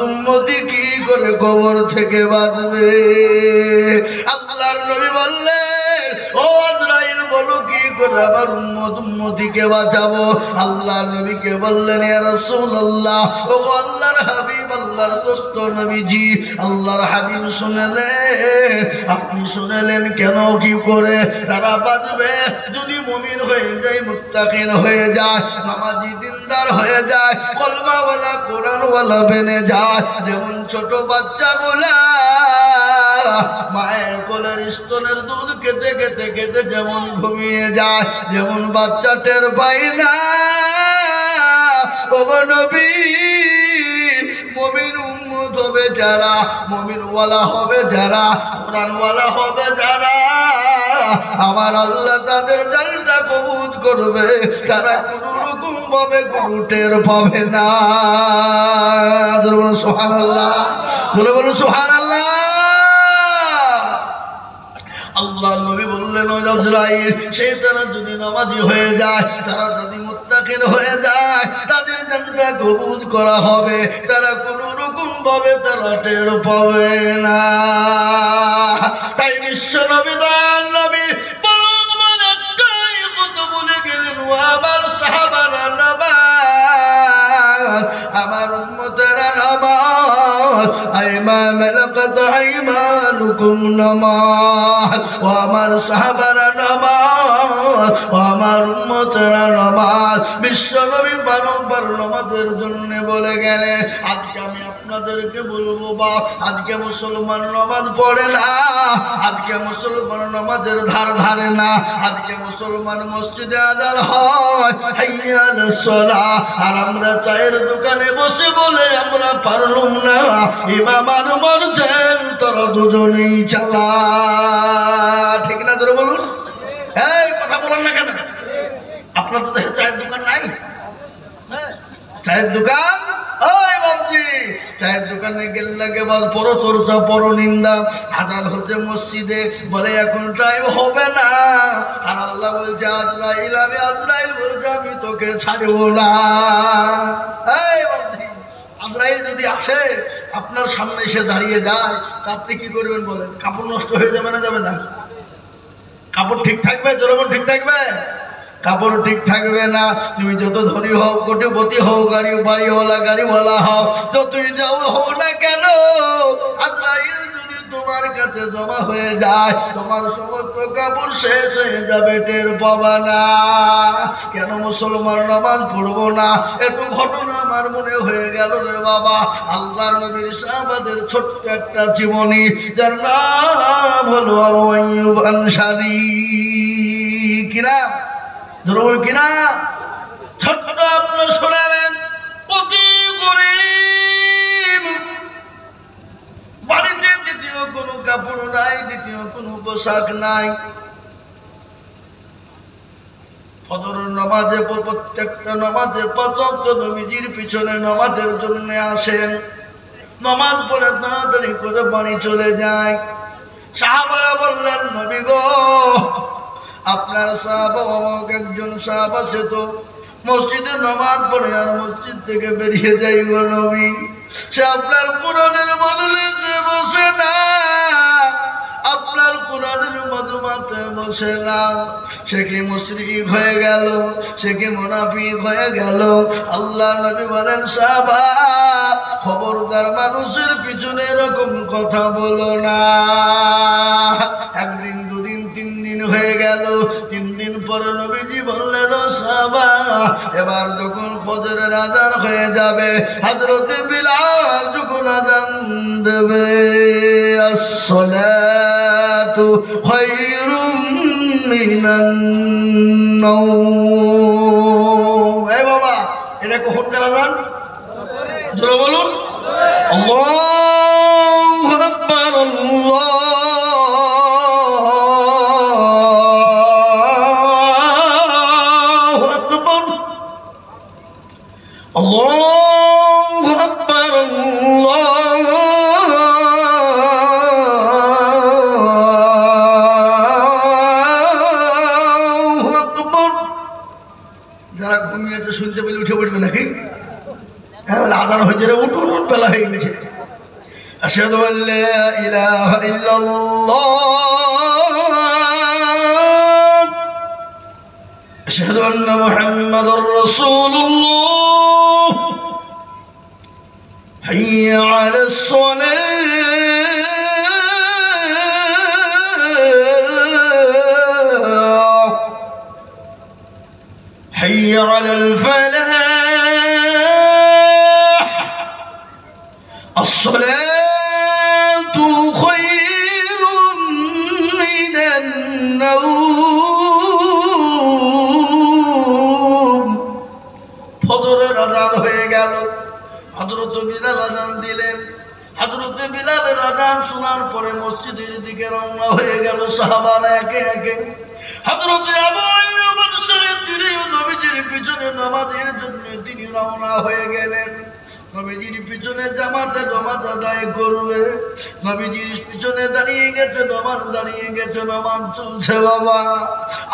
উম্মতি কি করে কবর থেকে বাঁচবে? আল্লাহর নবী বললেন, ও আজরাইল, বলো কি করে আমার উম্মতিকে বাঁচাবো? আল্লাহর নবীকে বললেন, ইয়া রাসূলুল্লাহ, ও আল্লাহর হাবিব, আল্লাহর দোস্ত নবীজি, আল্লাহর হাবিব শুনলেন, আপনি শুনলেন কেন, কি করে তারা বাঁচবে? যদি মুমিন হয়ে যায়, মুত্তাকিন হয়ে যায়, নামাজি দিনদার হয়ে যায়, কলমাওয়ালা কোরআনওয়ালা বেনে যায়। যেমন ছোট বাচ্চাগুলা মায়ের কোলের স্তনের দুধ খেতে খেতে খেতে যেমন ঘুমিয়ে যায়, যেমন বাচ্চা টের পায় না, ও নবী, মুমিন উম্মত হবে যারা, মুমিনওয়ালা হবে যারা, কোরআনওয়ালা হবে যারা, আমার আল্লাহ তাদের জানটা কবুল করবে, তারা কোনো রকম ভাবে কোনো টের পাবে না। জোরে বলুন সুবহানাল্লাহ, জোরে বলুন সুবহানাল্লাহ। আল্লাহ নবী বললেন, ও আজরাইল, সেই তারা যদি নামাজি হয়ে যায়, তারা যদি মুত্তাকিন হয়ে যায়, তাদের জান্নাত কবুল করা হবে, তারা কোনো রকম ভাবে তারা টের পাবে না। তাই বিশ্ব নবী, দয়াল নবী বললেন একটাই কথা বলে গেলেন, ও আমার সাহাবারা নামাজ, আমার উম্মতেরা নামাজ, আইমা মালাকাত আইমানুকুম নামাজ, ও আমার সাহাবারা নামাজ, ও আমার উম্মতেরা নামাজ। বিশ্ব নবী বারংবার নামাজের জন্য বলে গেলেন। আজকে আমি আপনাদেরকে বলবো, বাপ, আজকে মুসলমান নামাজ পড়ে না, আজকে মুসলমান নামাজের ধার ধারে না, আজকে মুসলমান মসজিদে আযান হয়, হাইয়া আলাস সালাহ, আর আমরা চায়ের দোকানে বসে বলে আমরা পারলাম না, ইমাম আর মরছেন, তোরা দুজনেই চালা। ঠিক না? জোরে বলুন। এই কথা বলেন না কেন? আপনার তো দেখে চায়ের দোকান নাই? চায়ের দোকান, ওই বাবজি, চায়ের দোকানে গেলে লাগে পর চর্চা, পর নিন্দা। আজান হচ্ছে মসজিদে, বলে এখন টাইম হবে না, আর আল্লাহ বলছে আজরাইল, আমি আজরাইল বলছে আমি তোকে ছাড়ব না। এই বাবজি, আজরাইল যদি আসে, আপনার সামনে এসে দাঁড়িয়ে যায়, আপনি কি করবেন বলেন? কাপড় নষ্ট হয়ে যাবে না যাবে না? কাপড় ঠিক থাকবে? জোরবন ঠিক থাকবে? কাপড় ঠিক থাকবে না। তুমি যত ধনী হও, কোটিপতি হও, গাড়িওয়ালা হও, যতই যাও হও না কেন, আজরাইল যদি তোমার কাছে জমা হয়ে যায়, তোমার সমস্ত কাপড় শেষ হয়ে যাবে, টের পাবা না। কেন মুসলমান নামাজ পড়বো না? একটু ঘটনা আমার মনে হয়ে গেল রে বাবা। আল্লাহ নবীর সাহাবাদের ছোট্ট একটা জীবনী, যার নাম হলো আবু আইয়ুব আনসারী। কিনা জরুর কিনা? ছোট্ট আপনি শোনালেন, অতি গরীব, বাড়িতে দ্বিতীয় কোনো কাপড় নাই, দ্বিতীয় কোনো পোশাক নাই। ফজরের নামাজে, প্রত্যেকটা নামাজে ৫ ওয়াক্ত নবীজির পিছনে নামাজের জন্য আসেন, নামাজ পড়ে তাড়াতাড়ি করে বাড়ি চলে যায়। সাহাবারা বললেন, নবী গো, আপনার সাহাবা আমাকে একজন সাহাবা, সে তো মসজিদে নামাজ পড়ে আর মসজিদ থেকে বেরিয়ে যাই গো নবী, সে আপনার কোরআনের বদলে বসে না, আপনার কোরআনের মধুমাতে বসে না, সে কি মুশরিক হয়ে গেল, সে কি মুনাফিক হয়ে গেল? আল্লাহ নবী বলেন, সাহাবা, খবরদার মানুষের পিছনে এরকম কথা বলো না। একদিন, দুদিন, 3 দিন হয়ে গেল। 3 দিন পরে নবীজি বললেন সাহাবা এবার যখন ফজরের আযান হয়ে যাবে হযরত বিলাল যখন আযান দেবে আসসালাতু খায়রুম মিনান নাওম। এই বাবা এটা কখনকার আযান? জোরে বলুন আল্লাহু আকবার আল্লাহু আকবার আল্লাহু আকবার আল্লাহু আকবার। যারা ঘুমিয়েছে শুনতে পেলে উঠে পড়বে নাকি? হ্যাঁ আযান হয়েছে রে, উঠুন বেলা হয়ে গেছে। আশহাদু আল্লা ইলাহা ইল্লাল্লাহ আশহাদু আন্না মুহাম্মাদুর রাসূলুল্লাহ হাইয়া আলাস সালাহ হাইয়া আলাল ফালাহ الصلاة خير من النوم। ফজরের আযান হয়ে গেল। হযরত বিলাল আযান দিলেন। হযরত বিলালের আযান শোনার পরে মসজিদের দিকে রওনা হয়ে গেল সাহাবারা একে একে। হযরত আবু আইয়ুব আনসারী তিনি নবীজির পিছনে নামাজের জন্য তিনি রওনা হয়ে গেলেন। নবীজির পিছনে জামাতে নামাজ আদায় করবে। নবীজির পিছনে দাঁড়িয়ে গেছে নামাজ, দাঁড়িয়ে গেছে নামাজ চলছে বাবা।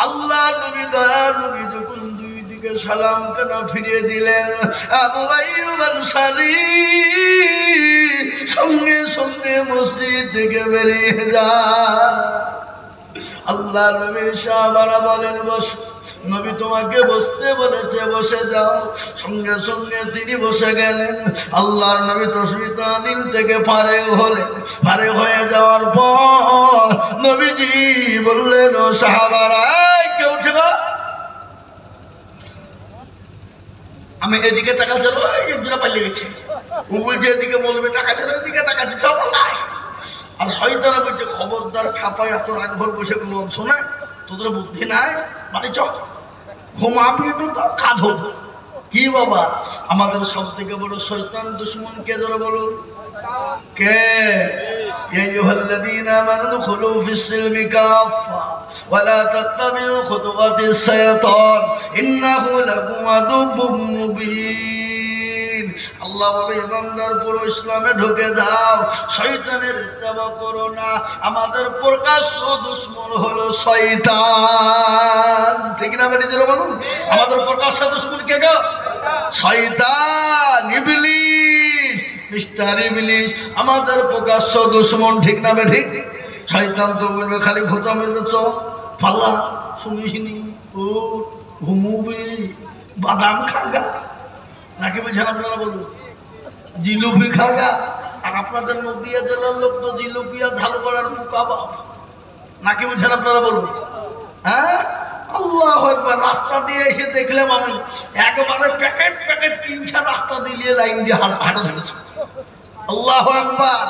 আল্লাহ নবী দয়ার নবী যখন দুই দিকে সালাম কানা ফিরিয়ে দিলেন আবু আইয়ুব আনসারী সঙ্গে সঙ্গে মসজিদ থেকে বেরিয়ে যায়। আল্লাহ নবীর সাহাবারা বলেন বস। নবী তোমাকে বসতে বলেছে বসে যাও। সঙ্গে সঙ্গে তিনি বসে গেলেন। আল্লাহর নবী তাসবিহ তাহলিল থেকে ফারেগ হলেন। ফারেগ হয়ে যাওয়ার পর নবীজি বললেন ও সাহাবারা কে উঠবে? আমি এদিকে তাকাচ্ছিল একজনে পালিয়ে গেছে। ও বলছে এদিকে বলবে তাকাচ্ছে না, এদিকে তাকাচ্ছে সব নাই। আর শয়তান বলছে খবরদার খাপায় এত রাত ভর বসে কোনো শোনে তোদের বুদ্ধি নাই, বাড়ি চ ঘুমাবি তো কাজ হতো। কি বাবা আমাদের সব থেকে বড় শয়তান দুশ্মন কে ধরে বলো? কে? ইয়া আইয়ুহাল্লাযীনা আমানু দুখুলু ফিস-সিলমি কাফা ওয়া লা তাত্তাবিউ খুতুওয়াতিস শায়াতান ইন্নাহু লাকুম আদুব্বুম মুবিন। আল্লাহ বলে ইমানদার পুরো ইসলামে ঢুকে যাও, শয়তানের ইত্তেবা করো না। আমাদের প্রকাশ্য দুশমন হলো শয়তান। ঠিক না বেটি জোরে বলুন? আমাদের প্রকাশ্য দুশমন কে গো? শয়তান, ইবলিস, মিস্টার ইবলিস আমাদের প্রকাশ্য দুশমন। ঠিক না বেটি? শয়তান তো বলবে খালি খোঁচা মেরবে চ পাল্লা শুনিসনি ও ঘুমুবি বাদাম খাগা নাকি বলছেন আপনারা বলুন জিলুপি খাগা। আর আপনাদের নদিয়া জেলার লোক তো জিলুপি আর ঝাল করার মুকাবাব নাকি বলছেন আপনারা বলুন? হ্যাঁ আল্লাহু আকবার। রাস্তা দিয়ে এসে দেখলাম আমি একবারে প্যাকেট প্যাকেট কিনছে রাস্তা দিয়ে লাইন দিয়ে হাঁটা ধরেছে। আল্লাহু আকবার।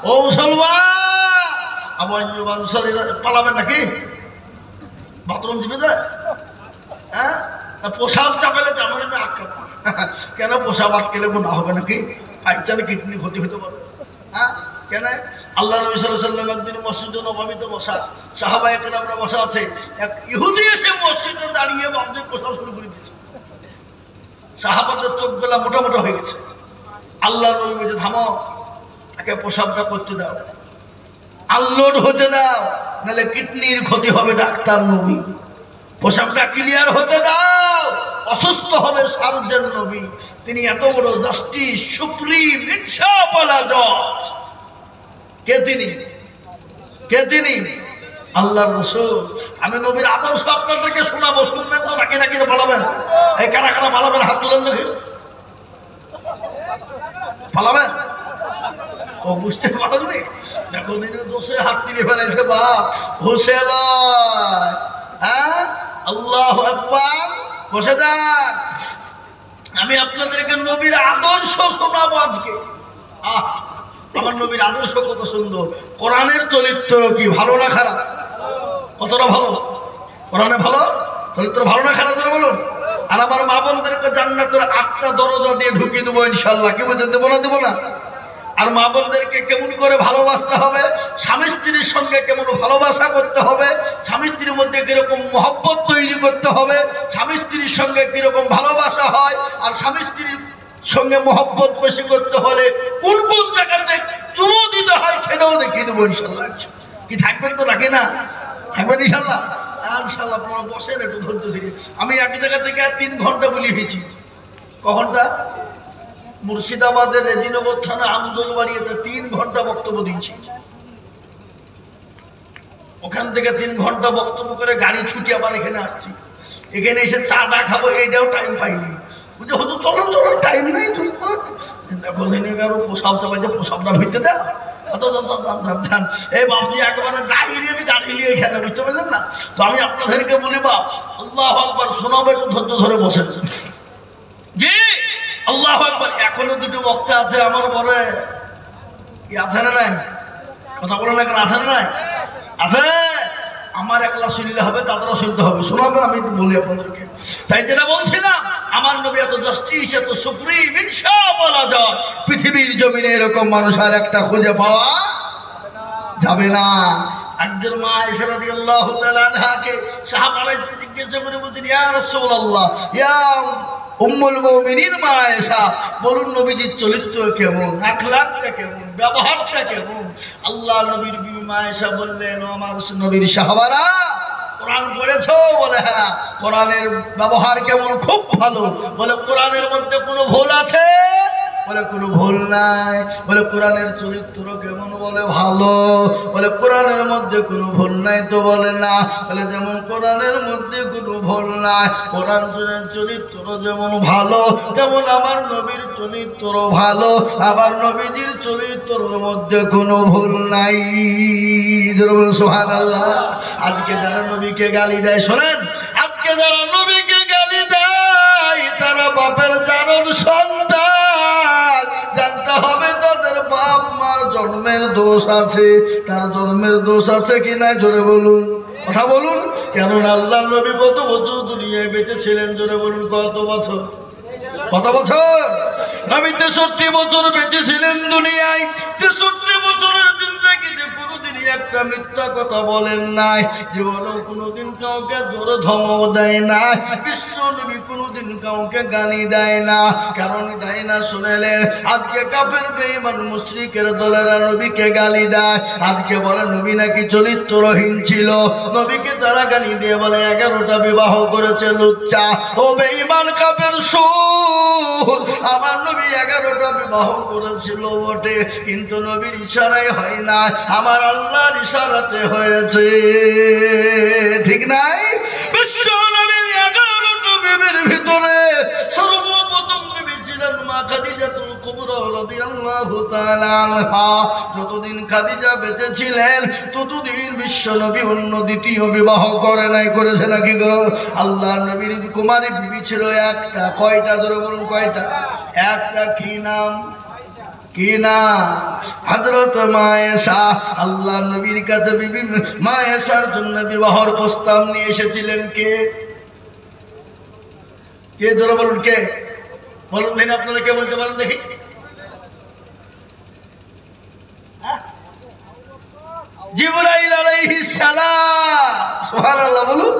ও মুসলমান আবু আইয়ুব আনসারী পালাবেন নাকি? বাথরুম দিবে যায়? হ্যাঁ পোশাক চাপালে যেমন আটকা কেন? পোশাক আটকেলে গুনাহ হবে নাকি? পাইচার কিডনি ক্ষতি হতে পারে। হ্যাঁ কেন? আল্লাহ নবী সাল্লাল্লাহু আলাইহি ওয়াসাল্লাম একদিন মসজিদে নববীতে বসা, সাহাবায়ে কেরামরা বসা আছে, এক ইহুদি এসে মসজিদে দাঁড়িয়ে বামে পোশাক শুরু করে দিয়েছে। সাহাবাদের চোখগুলা মোটা মোটা হয়ে গেছে। আল্লাহ নবী বলছে থামো, তাকে পোশাকটা করতে দাও, আনলোড হতে দাও, নাহলে কিডনির ক্ষতি হবে। ডাক্তার নবী পোশাকটা ক্লিয়ার হতে দাও, অসুস্থ হবে সার্জেন নবী। তিনি এত বড় জাস্টিস, সুপ্রিম ইনসাফওয়ালা জজ। কে তিনি? কে তিনি? আল্লাহর রাসূল। আমি নবীর আদর্শ আপনাদেরকে শোনাবো, শুনবেন তো নাকি নাকি পালাবেন? এই কারা কারা পালাবেন হাত তুলেন দেখি। পালাবেন? ও বুঝতে পারেননি? দেখো দিনে দোষে হাত তুলে ফেলেছে বাপ, বসে হ্যাঁ, আল্লাহু আকবার, বসে যান। আমি আপনাদেরকে নবীর আদর্শ শোনাবো আজকে। আমার নবীর আদর্শ কত সুন্দর, কোরআনের চরিত্র কি ভালো না খারাপ? কতটা ভালো? কোরআনে ভালো চরিত্র, ভালো না খারাপ ধরে বলুন। আর আমার মা বোনদেরকে জান্নাতের 8টা দরজা দিয়ে ঢুকিয়ে দেবো ইনশাল্লাহ। কি বলছেন, দেবো না দেবো না? আর মা বোনদেরকে কেমন করে ভালোবাসতে হবে, স্বামী স্ত্রীর সঙ্গে কেমন ভালোবাসা করতে হবে, স্বামী স্ত্রীর মধ্যে কিরকম মহব্বত তৈরি করতে হবে, স্বামী স্ত্রীর সঙ্গে কিরকম ভালোবাসা হয়, আর স্বামী স্ত্রীর সঙ্গে মহব্বত বেশি করতে হলে কোন কোন জায়গাতে চুমু দিতে হয় সেটাও দেখিয়ে দেবো ইনশাল্লাহ। কি থাকবেন তো নাকি না? থাকবেন ইনশাল্লাহ? ইনশাল্লাহ আপনারা বসেন একটু ধৈর্য ধীরে। আমি এক জায়গা থেকে 3 ঘন্টা বলি হয়েছি। ক ঘন্টা? মুর্শিদাবাদের রেজিনগর থানা আমদুলবাড়িতে 3 ঘন্টা বক্তব্য দিয়েছি। ওখান থেকে 3 ঘন্টা বক্তব্য করে গাড়ি ছুটি আবার এখানে আসছি। এখানে এসে চাটা খাবো, এইটাও টাইম পাইনি। বুঝে হতো চলুন চলুন, টাইম নেই। কারো পোশাক চাপাইছে, পোশাকটা ভিতরে দেয়। এই বাবজি একেবারে ডাইরিয়াতে গাড়ি নিয়ে এখানে, বুঝতে পারলেন না? তো আমি আপনাদেরকে বলি বাপ, আল্লাহু আকবার শোনাবো, একটু ধৈর্য ধরে বসেন। জি আল্লাহু আকবার। এখনো 2টো বক্তা আছে আমার পরে, কি আছে না নাই? কথা বলেন না কেন, আছে না নাই? আছে। আমার একলা শুনলে হবে, তাদেরও শুনতে হবে। শোনাবে, আমি একটু বলি আপনাদেরকে। তাই যেটা বলছিলাম, আমার নবী এত জাস্টিস, এত সুপ্রিম, ইনশাআল্লাহ যায় পৃথিবীর জমিনে এরকম মানুষ আর একটা খুঁজে পাওয়া যাবে না। একজন মা আয়েশা রাদিয়াল্লাহু তাআলা আনহাকে সাহাবারা জিজ্ঞাসা করে বলতেন, ইয়া রাসূলুল্লাহ, ইয়া উম্মুল মুমিনিন মা আয়েশা, বলুন নবীজির চরিত্র কেমন, আখলাকটা কেমন, ব্যবহারটা কেমন? আল্লাহ নবীর বিবি মা আয়েশা বললেন, ও আমার নবীর সাহাবারা, কোরআন পড়েছো? বলে হ্যাঁ। কোরআনের ব্যবহার কেমন? খুব ভালো। বলে কোরআনের মধ্যে কোনো ভুল আছে? বলে কোনো ভুল নাই। বলে কোরআনের চরিত্র কেমন? বলে ভালো। বলে কোরআনের মধ্যে কোনো ভুল নাই? তো বলে না। বলে যেমন কোরআনের মধ্যে কোনো ভুল নাই, কোরআনের চরিত্র যেমন ভালো, তেমন আমার নবীর চরিত্র ভালো। আবার নবীজির চরিত্রের মধ্যে কোনো ভুল নাই। সুবহানাল্লাহ। আজকে যারা নবীকে গালি দেয়, শোনেন, আজকে যারা নবীকে গালি দেয় তারা বাপের জারদ সন্তান। জানতে হবে তাদের বাপ মার জন্মের দোষ আছে। তার জন্মের দোষ আছে কি না জোরে বলুন, কথা বলুন। কেননা আল্লাহ নবী কত বছর দুনিয়ায় বেঁচে ছিলেন? জোরে বলুন, কত বছর? কত বছর? নবী 63 বছর বেঁচে ছিলেন দুনিয়ায়। 63 বছরের জিন্দেগিতে কোনোদিনই একটা মিথ্যা কথা বলেন নাই। জীবনেও কোনোদিন কাউকে জোরে ধমক দেয় না। বিশ্ব নবী কোনোদিন কাউকে গালি দেয় না। কারণ দেয় না শুনেলেন, আজকে কাফের বেঈমান মুশরিকের দলেরা নবীকে গালি দেয়। আজকে বলে নবী নাকি চরিত্রহীন ছিল। নবীকে তারা গালি দিয়ে বলে 11টা বিবাহ করেছে লুচ্চা। ও বেঈমান কাফের সুর, আমার নবী 11টা বিবাহ করেছিল বটে, কিন্তু নবীর ইশারায় হয় না, আমার আল্লাহর ইশারাতে হয়েছে। ঠিক নাই? বিশ্ব নবীর 11টা বিবির ভিতরে সর্বপ্রথম বিবি ছিলেন মা খাদিজাতুল কুবরা রাদিয়াল্লাহু তাআলা আনহা। যতদিন খাদিজা বেঁচে ছিলেন ততদিন বিশ্ব নবী অন্য দ্বিতীয় বিবাহ করে নাই। করেছে নাকি গো? আল্লাহর নবীর কুমারী বিবি ছিল একটা। কয়টা জোরে বলুন, কয়টা? একটা। কি নাম? কি না? হযরত মা আয়েশা। আল্লাহ নবীর কাছে বিবি মা আয়েশার জন্য বিবাহের প্রস্তাব নিয়ে এসেছিলেন কে? কে জোরে বলুন, কে? বলুন দেখি, আপনারা কে বলতে পারেন দেখি? জিবরাইল আলাইহিস সালাম। সুবহানাল্লাহ বলুন।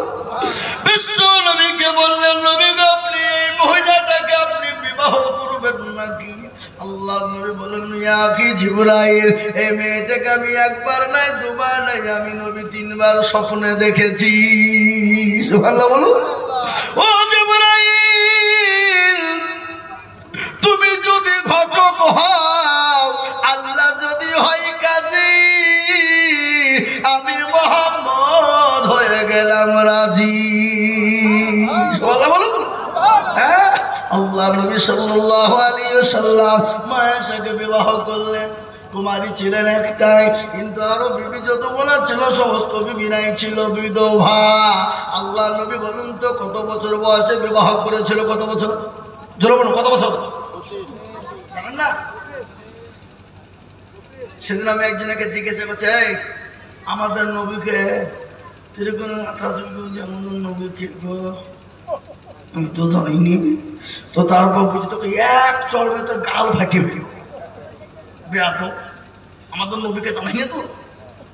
বিশ্ব নবীকে বললেন, নবী গো, আপনি এই মহিলাটাকে আপনি বিবাহ করবেন নাকি? আল্লাহ নবী বলেন, ইয়া আখি জিবরাইল, এই মেয়েটাকে আমি একবার নাই, দুবার নাই, আমি নবী 3 বার স্বপ্নে দেখেছি। সুবহানাল্লাহ বলুন। ও জিবরাইল, তুমি যদি ঘটক হও, আল্লাহ যদি হয় কাজী, আমি মুহাম্মদ হয়ে গেলাম রাজি। সুবহানাল্লাহ বলুন। হ্যাঁ, আল্লাহ নবী সাল্লাল্লাহু আলাইহি ওয়াসাল্লাম মা আয়েশাকে বিবাহ করলেন। তোমারই ছিলেন একটাই, কিন্তু আরো বিবি যতগুলো ছিল সমস্ত বিবি নাই ছিল বিধবা। আল্লাহ নবী বলুন তো কত বছর বয়সে বিবাহ করেছিল? কত বছর? জোরে বলুন, কত বছর জানেন না? সেদিন আমি একজনকে জিজ্ঞাসা করছি, এই আমাদের নবীকে যেমন নবীকে আমি তো জানিনি, তো তারপর বুঝি তোকে এক চড়বে তোর গাল ফাটিয়ে ফেলব। বেয়াত আমাদের নবীকে জানাই না তো?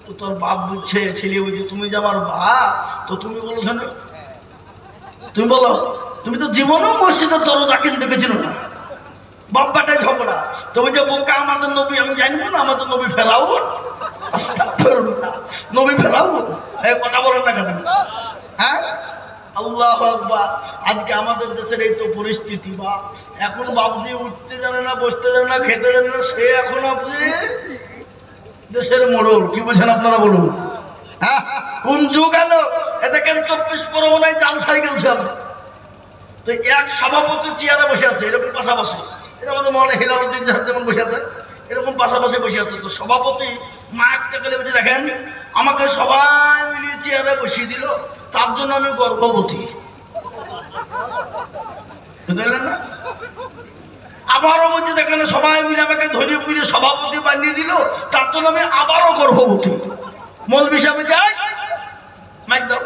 তো তোর বাপ বুঝছে, ছেলে বুঝছে, তুমি যে আমার বাপ, তো তুমি বলো কেন? তুমি বলো, তুমি তো জীবনেও মসজিদের দরজা কিনতে দেখেছিল না, বাপ্পাটাই ঝগড়া। তবে যে বোকা আমাদের নবী আমি জানি না, আমাদের নবী ফেরাও নবী ফেরাও এই কথা বলেন না কেন? হ্যাঁ, আল্লাহু আকবার। আজকে আমাদের দেশের এই তো পরিস্থিতি, বা এখন বাবজি উঠতে জানে না, বসতে জানে না, খেতে জানে না, সে এখন আপনি দেশের মোড়ল। কি বলছেন আপনারা বলুন? হ্যাঁ, কোন যুগ এলো? এতে কেন 24 পরগনায় জাল সাইকেল ছিল, তো এক সভাপতি চেয়ারে বসে আছে এরকম পাশাপাশি, এটা আমাদের মনে হিলালুদ্দিন সাহেব যেমন বসে আছে এরকম পাশাপাশি বসে আছে। তো সভাপতি মা একটা গেলে বলছে, দেখেন আমাকে সবাই মিলিয়ে চেয়ারে বসিয়ে দিল, তার জন্য আমি গর্ভবতী। বুঝলেন না? আবারও বলছে, দেখেন সবাই মিলে আমাকে ধরিয়ে পুড়িয়ে সভাপতি বানিয়ে দিল, তার জন্য আমি আবারও গর্ভবতী। মৌলভী সাহেব যাই মাইক দাও,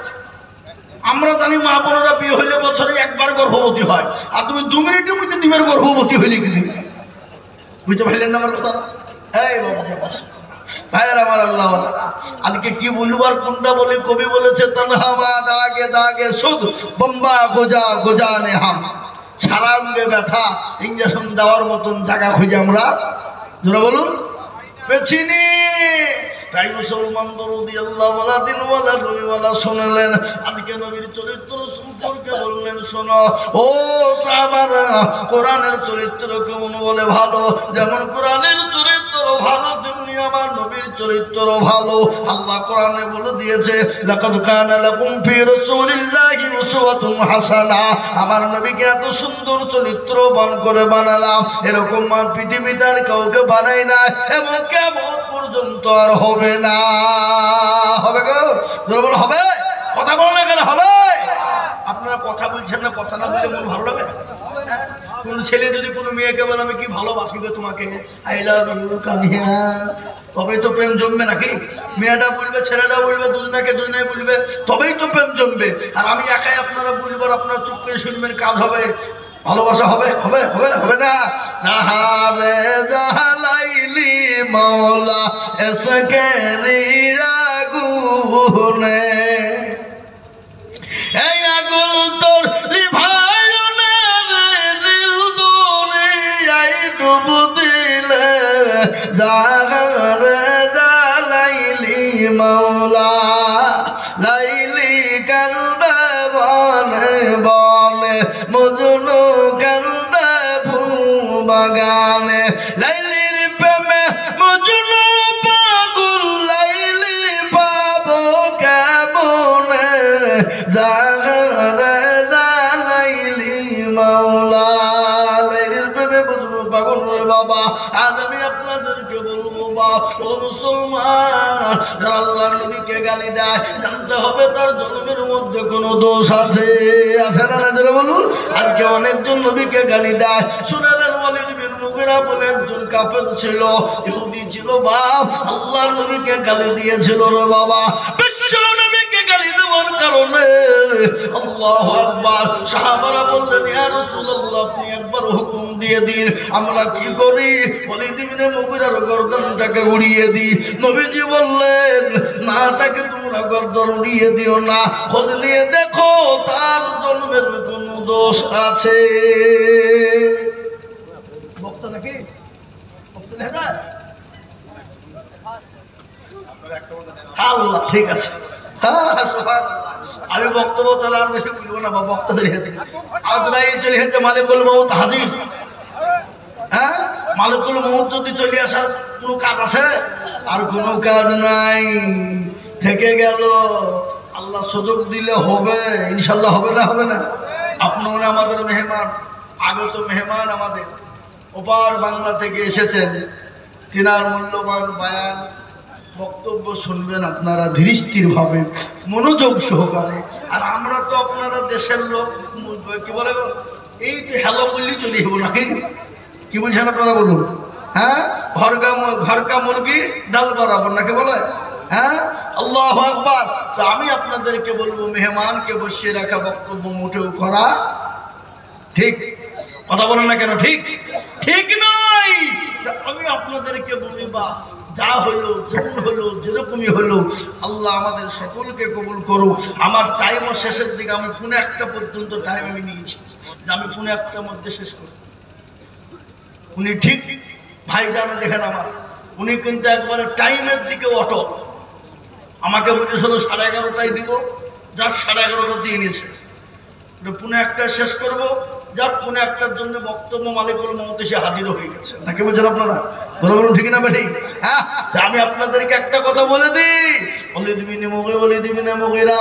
আমরা জানি মা বোনেরা বিয়ে হইলে বছরে একবার গর্ভবতী হয়, আর তুমি 2 মিনিটের মধ্যে ডিমের গর্ভবতী হইলে কি দিবে? বুঝতে পারলেন না আমার কথা? এই ভাইয়ের আমার আল্লাহ, আজকে কি বলবো আর কোনটা বলি? কবি বলেছে, তনহামা দাগে দাগে সুদ বম্বা গোজা গোজা নে হাম, সারা অঙ্গে ব্যথা, ইঞ্জেকশন দেওয়ার মতন জায়গা খুঁজে আমরা, যারা বলুন, পেছিনি। তাই মুসলমান দরদি আল্লাহ ওয়ালা দিনওয়ালা রবিওয়ালা শুনলেন, আজকে নবীর চরিত্র সম্পর্কে বললেন, শোনো ও সাহাবারা, কোরআনের চরিত্র কেমন বলে ভালো, যেমন কোরআনের চরিত্র ভালো তেমনি আমার নবীর চরিত্র ভালো। আল্লাহ কোরআনে বলে দিয়েছে, লাকাদ কানা লাকুম ফি রাসূলিল্লাহি উসওয়াতুন হাসানা, আমার নবীকে এত সুন্দর চরিত্রবান করে বানালাম, এরকম পৃথিবীতে আর কাউকে বানাই না, এবং কিয়ামত পর্যন্ত আর হবে না। হবে গো? জোরে হবে? কথা বলো না কেন? হবে? আপনারা কথা বলছেন না, কথা না বললে মন ভালো লাগে? কোন ছেলে যদি কোনো মেয়েকে বলে আমি কি ভালোবাসি গো তোমাকে, আই লাভ ইউ কামিয়া, তবেই তো প্রেম জমবে নাকি? মেয়েটা বলবে, ছেলেটা বলবে, দুজনাকে দুজনাই বলবে, তবেই তো প্রেম জমবে। আর আমি একাই আপনারা বলবেন, আপনারা চুপ করে শুনবেন, কাজ হবে? ভালোবাসা হবে? হবে? হবে? হবে না? যাহারে জালাইলি মাওলা এসকেরি আগুনে, এই আগুন তোর লিভায়না রে দিল দূরে আই ডুব দিলে, যাহারে জালাইলি মাওলা লাইলি কান্দে বনে বনে, মজনু কান্দে বাগানে, লাইলির প্রেমে মজনু পাগল, লাইলি পাবো কেমনে, যাহারে জালাইলি মাওলা। লাইলির প্রেমে মজনু পাগল রে বাবা। আজ আমি আপনাদেরকে বলবো, বাপ ও মুসলমান, যারা আল্লাহর নবীকে গালি দেয়, জানতে হবে তার জন্মের মধ্যে কোনো দোষ আছে। আছে না? যারা বলুন, আজকে অনেকজন নবীকে গালি দেয়। শুনালেন ওয়ালিদ বিন মুগিরা বলে একজন কাফের ছিল, ইহুদি ছিল, বাপ আল্লাহর নবীকে গালি দিয়েছিল রে বাবা। বিশ্ব নবীকে গালি দেওয়ার কারণে আল্লাহু আকবার, সাহাবারা বললেন, ইয়া রাসূলুল্লাহ আপনি একবার হুকুম দিয়ে দিন, আমরা কি করি? ওয়ালিদ বিন মুগিরার গর্দনটাকে উড়িয়ে দিই। নবীজি বললেন, না, তাকে তোমরা গর্দন উড়িয়ে দিও না, খোঁজ নিয়ে দেখো তার জন্মের কোন দোষ আছে। বক্তা নাকি বক্তা লেখা যায়? আল্লাহ, ঠিক আছে। আমি বক্তব্য তাহলে আর বেশি বলবো না, বা বক্তা চলে গেছে, আজরাইল চলে গেছে, মালিকুল মউত হাজির। হ্যাঁ, মালিকুল মউত যদি চলে আসার কোনো কাজ আছে? আর কোনো কাজ নাই, থেকে গেল। আল্লাহ সুযোগ দিলে হবে, ইনশাল্লাহ। হবে না? হবে না? আপনারা আমাদের মেহমান, আগত মেহমান, আমাদের ওপার বাংলা থেকে এসেছেন, তিনার মূল্যবান বয়ান বক্তব্য শুনবেন আপনারা ধীরস্থির ভাবে মনোযোগ সহকারে। আর আমরা তো আপনারা দেশের লোক, কি বলে এই তো হ্যালো বললেই চলে যাবো নাকি? কি বলছেন আপনারা বলুন? হ্যাঁ, ঘরকা মুরগি ডাল বরাবর নাকি বলে? হ্যাঁ, আল্লাহু আকবার। তো আমি আপনাদেরকে বলবো, মেহমানকে বসিয়ে রাখা বক্তব্য মোটেও করা ঠিক, কথা বলেন না কেন? ঠিক ঠিক নয়। আমি আপনাদেরকে বলি, বা যা হলো, যেমন হলো, যেরকমই হলো, আল্লাহ আমাদের সকলকে কবুল করুক। আমার টাইমও শেষের দিকে, আমি 1:30 পর্যন্ত টাইম আমি নিয়েছি যে আমি 1:30 মধ্যে শেষ করব। উনি ঠিক ভাই জানা দেখেন আমার, উনি কিন্তু একবারে টাইমের দিকে অটল। আমাকে বলেছিল 11:30টায় দিব, যার 11:30 দিয়ে নিয়েছে, 1:30 শেষ করব, যার 1:30টার জন্য বক্তব্য মালিকুল মহত এসে হাজির হয়ে গেছে। নাকি বলছেন আপনারা? বলুন ঠিক না বেঠিক? হ্যাঁ, আমি আপনাদেরকে একটা কথা বলে দিই, বলে দিবি না মুগীরা।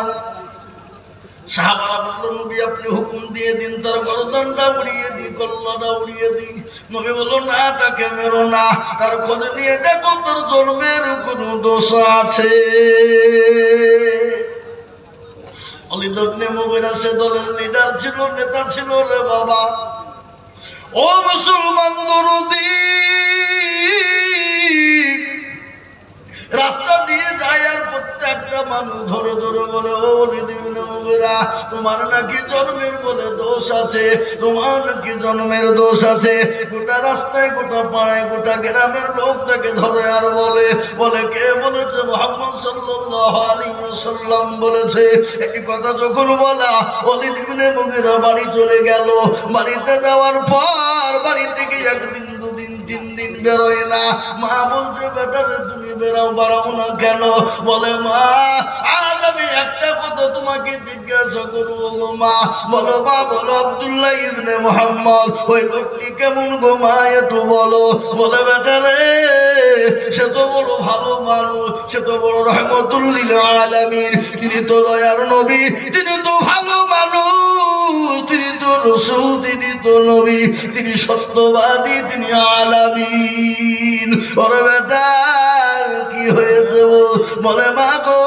সাহাবারা বলল, নবী আপনি হুকুম দিয়ে দিন, তার গর্দনটা উড়িয়ে দিই, কল্লাটা উড়িয়ে দিই। নবী বলল, না, তাকে মেরো না, তার খোঁজ নিয়ে দেখো তোর জন্মের কোনো দোষ আছে। খালিদ ইবনে মুগীরা সে দলের লিডার ছিল, নেতা ছিল রে বাবা। ও মুসলমান দরদি, রাস্তা দিয়ে যায় আর প্রত্যেকটা মানুষ ধরে ধরে বলে, ও খালিদ ইবনে মুগীরা, তোমার নাকি জন্মের বলে দোষ আছে, তোমার নাকি জন্মের দোষ আছে। গোটা রাস্তায়, গোটা পাড়ায়, গোটা গ্রামের লোক তাকে ধরে আর বলে, কে বলেছে? মুহাম্মদ সাল্লাল্লাহু আলাইহি ওয়াসাল্লাম বলেছে। এই কথা যখন বলা, খালিদ ইবনে মুগীরা বাড়ি চলে গেল। বাড়িতে যাওয়ার পর বাড়ি থেকে 1 দিন 2 দিন 3 দিন বেরোয় না। মা বলছে, বেটা রে তুমি বাড়াও না কেন? বলে, মা আজ আমি একটা কথা তোমাকে জিজ্ঞাসা করবো গো মা। বলো মা, বলো আব্দুল্লাহ ইবনে মুহাম্মদ ওই লোকটি কেমন গো মা, একটু বলো। বলে, বেটা রে, সে তো বড় ভালো মানুষ, সে তো বড় রহমতুল লিল আলামিন, তিনি তো দয়ার নবী, তিনি তো ভালো মানুষ, তিনি তো রাসূল, তিনি তো নবী, তিনি সত্যবাদী, তিনি আলামিন। ওরে বেটা, কি হয়েছে? বলে, মা গো,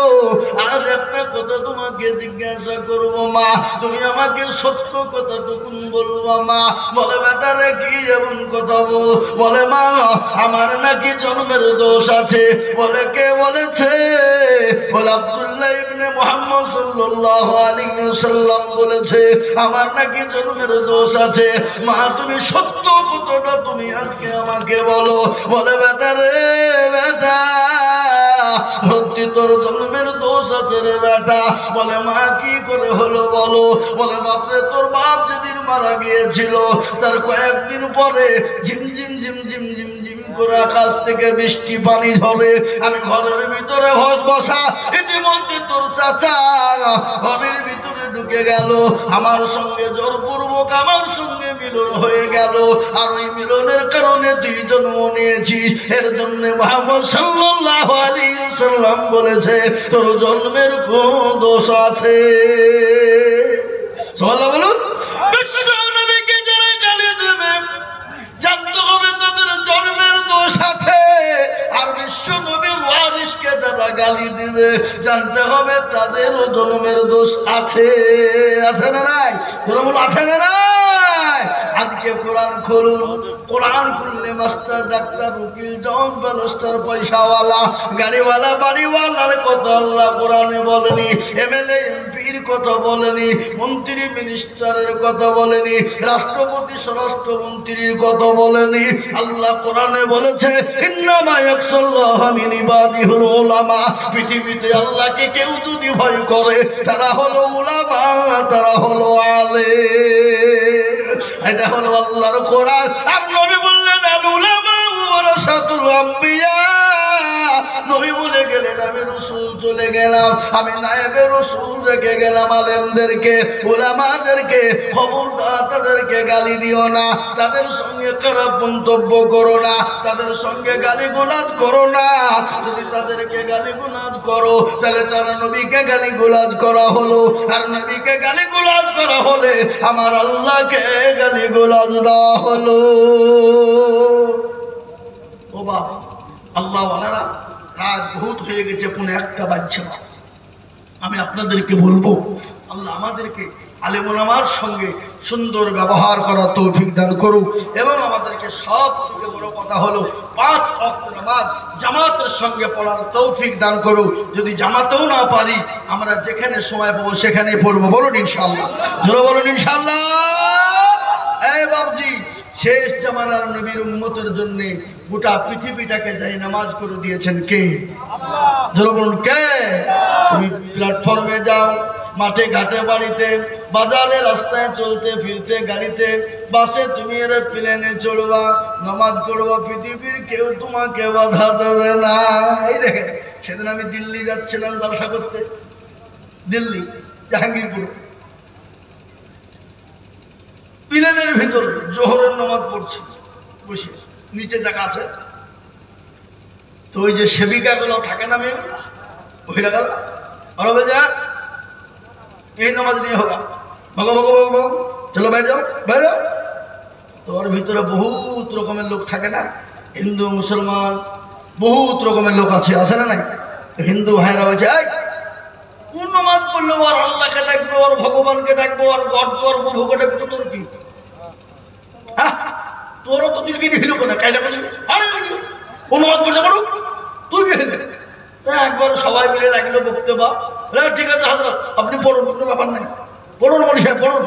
আজ একটা কথা তোমাকে জিজ্ঞাসা করবো মা, তুমি আমাকে সত্য কথাটুকু বলবো মা। বলে, বেটা রে, কি এমন কথা বল? বলে, মা আমার নাকি জন্মের দোষ আছে। বলে, কে বলেছে? বলে, আব্দুল্লাহ ইবনে মুহাম্মদ সাল্লাল্লাহু আলাইহি ওয়াসাল্লাম বলেছে আমার নাকি জন্মের দোষ আছে। মা তুমি সত্য কথাটা তুমি আজকে আমাকে বলো। বলে, বেটা রে, বেটা সত্যি তোর জন্মের দোষ আছে রে বেটা। বলে, মা কি করে হলো বলো। বলে, বাপরে, তোর বাপ যেদিন মারা গিয়েছিল তার কয়েকদিন পরে ঝিমঝিম ঝিমঝিম ঝিমঝিম করে আকাশ থেকে বৃষ্টি পানি ঝরে। আমি ঘরের ভিতরে বসা, ইতিমধ্যে তোর চাচা ঘরের ভিতরে ঢুকে গেল। আমার সঙ্গে জোরপূর্বক আমার সঙ্গে মিলন হয়ে গেল। আর ওই মিলনের কারণে তুই জন্ম নিয়েছিস। এর জন্য মুহাম্মদ সাল্লাল্লাহু আলাইহি ওয়াসাল্লাম বলেছে তোর জন্মের কোন দোষ আছে। সুবহানাল্লাহ বলুন। বিশ্ব নবীকে যারা গালি দেবে জানতে হবে তাদের জন্মের দোষ আছে। আর বিশ্ব নবীর ওয়ারিসকে যারা গালি দিবে জানতে হবে তাদেরও জন্মের দোষ আছে। আছে না নাই? কোরআন আছে না নাই? আজকে কোরআন খুলুন, কোরআন খুললে মাস্টার, ডাক্তার, উকিল, জজ, ব্যারিস্টার, পয়সাওয়ালা, গাড়িওয়ালা, বাড়িওয়ালার কথা আল্লাহ কোরআনে বলেনি। এমএলএ, এমপির কথা বলেনি, মন্ত্রী, মিনিস্টারের কথা বলেনি, রাষ্ট্রপতি, স্বরাষ্ট্রমন্ত্রীর কথা বলেনি। আল্লাহ কোরআনে বলেছে, ইন্নামা ইয়াখশাল্লাহ মিন ইবাদিহিল উলামা। পৃথিবীতে আল্লাহকে কেউ যদি ভয় করে তারা হলো উলামা, তারা হলো আলেম। এটা হলো আল্লাহর কোরআন। আর নবী বললেন, আল উলামা ওয়ারাসাতুল আম্বিয়া। নবী বলে গেলেন, আমি রাসূল চলে গেলাম, আমি নায়েবে রাসূল রেখে গেলাম আলেমদেরকে, উলামাদেরকে। খবরদার তাদেরকে গালি দিও না, তাদের সঙ্গে খারাপ মন্তব্য করো না, তাদের সঙ্গে গালিগালাজ করো না। যদি তাদেরকে গালিগালাজ করো তাহলে তারা নবীকে গালিগালাজ করা হলো। আর নবীকে গালিগালাজ করা হলে আমার আল্লাহকে গালিগালাজ দেওয়া হলো। ও বাবা, আল্লাহ ওনারা রাত বহুত হয়ে গেছে, পুনে একটা বাজছে। আমি আপনাদেরকে বলবো আল্লাহ আমাদেরকে আলেম ওলামার সঙ্গে সুন্দর ব্যবহার করার তৌফিক দান করুক, এবং আমাদেরকে সব থেকে বড় কথা হলো 5 ওয়াক্ত নামাজ জামাতের সঙ্গে পড়ার তৌফিক দান করুক। যদি জামাতেও না পারি আমরা যেখানে সময় পাবো সেখানে পড়বো। বলুন ইনশাআল্লাহ, জোরে বলুন ইনশাআল্লাহ। এই বাবজি, শেষ জামানার নবীর উম্মতের জন্য গোটা পৃথিবীটাকে যাই নামাজ করে দিয়েছেন কে? জোরে বলুন কে? তুমি প্ল্যাটফর্মে যাও, মাঠে ঘাটে বাড়িতে, বাজারে রাস্তায় চলতে ফিরতে, গাড়িতে বাসে, তুমি এর প্লেনে চড়বা, নামাজ পড়বা, পৃথিবীর কেউ তোমাকে বাধা দেবে না। এই দেখেন, সেদিন আমি দিল্লি যাচ্ছিলাম জলসা করতে, দিল্লি জাহাঙ্গীরপুরে, প্লেনের ভিতরে জোহরের নামাজ পড়ছি বসে, নিচে জায়গা আছে তো, ওই যে সেবিকাগুলো থাকে না মেয়েগুলা, ওই লাগাল আরবে যা এই নামাজ নিয়ে হোক, ভগো ভগো ভগো ভগো, চলো বাইরে যাও বাইরে যাও। তো ওর ভিতরে বহুত রকমের লোক থাকে না, হিন্দু মুসলমান বহুত রকমের লোক আছে, আছে না নাই? হিন্দু ভাইরা বলছে কোন নামাজ পড়লো আর আল্লাহকে ডাকবো, আর ভগবানকে ডাকবো, আর গড করবো, ভোগ ডাকবো, তোর কি? তোরও তো তুই কিনে হিলো না কায়দা করলি, ও নামাজ পড়তে পারো তুই কে? একবার সবাই মিলে লাগলো বকতে, বা ঠিক আছে হাজরত আপনি পড়ুন, কোনো ব্যাপার নাই, পড়ুন মনি সাহেব পড়ুন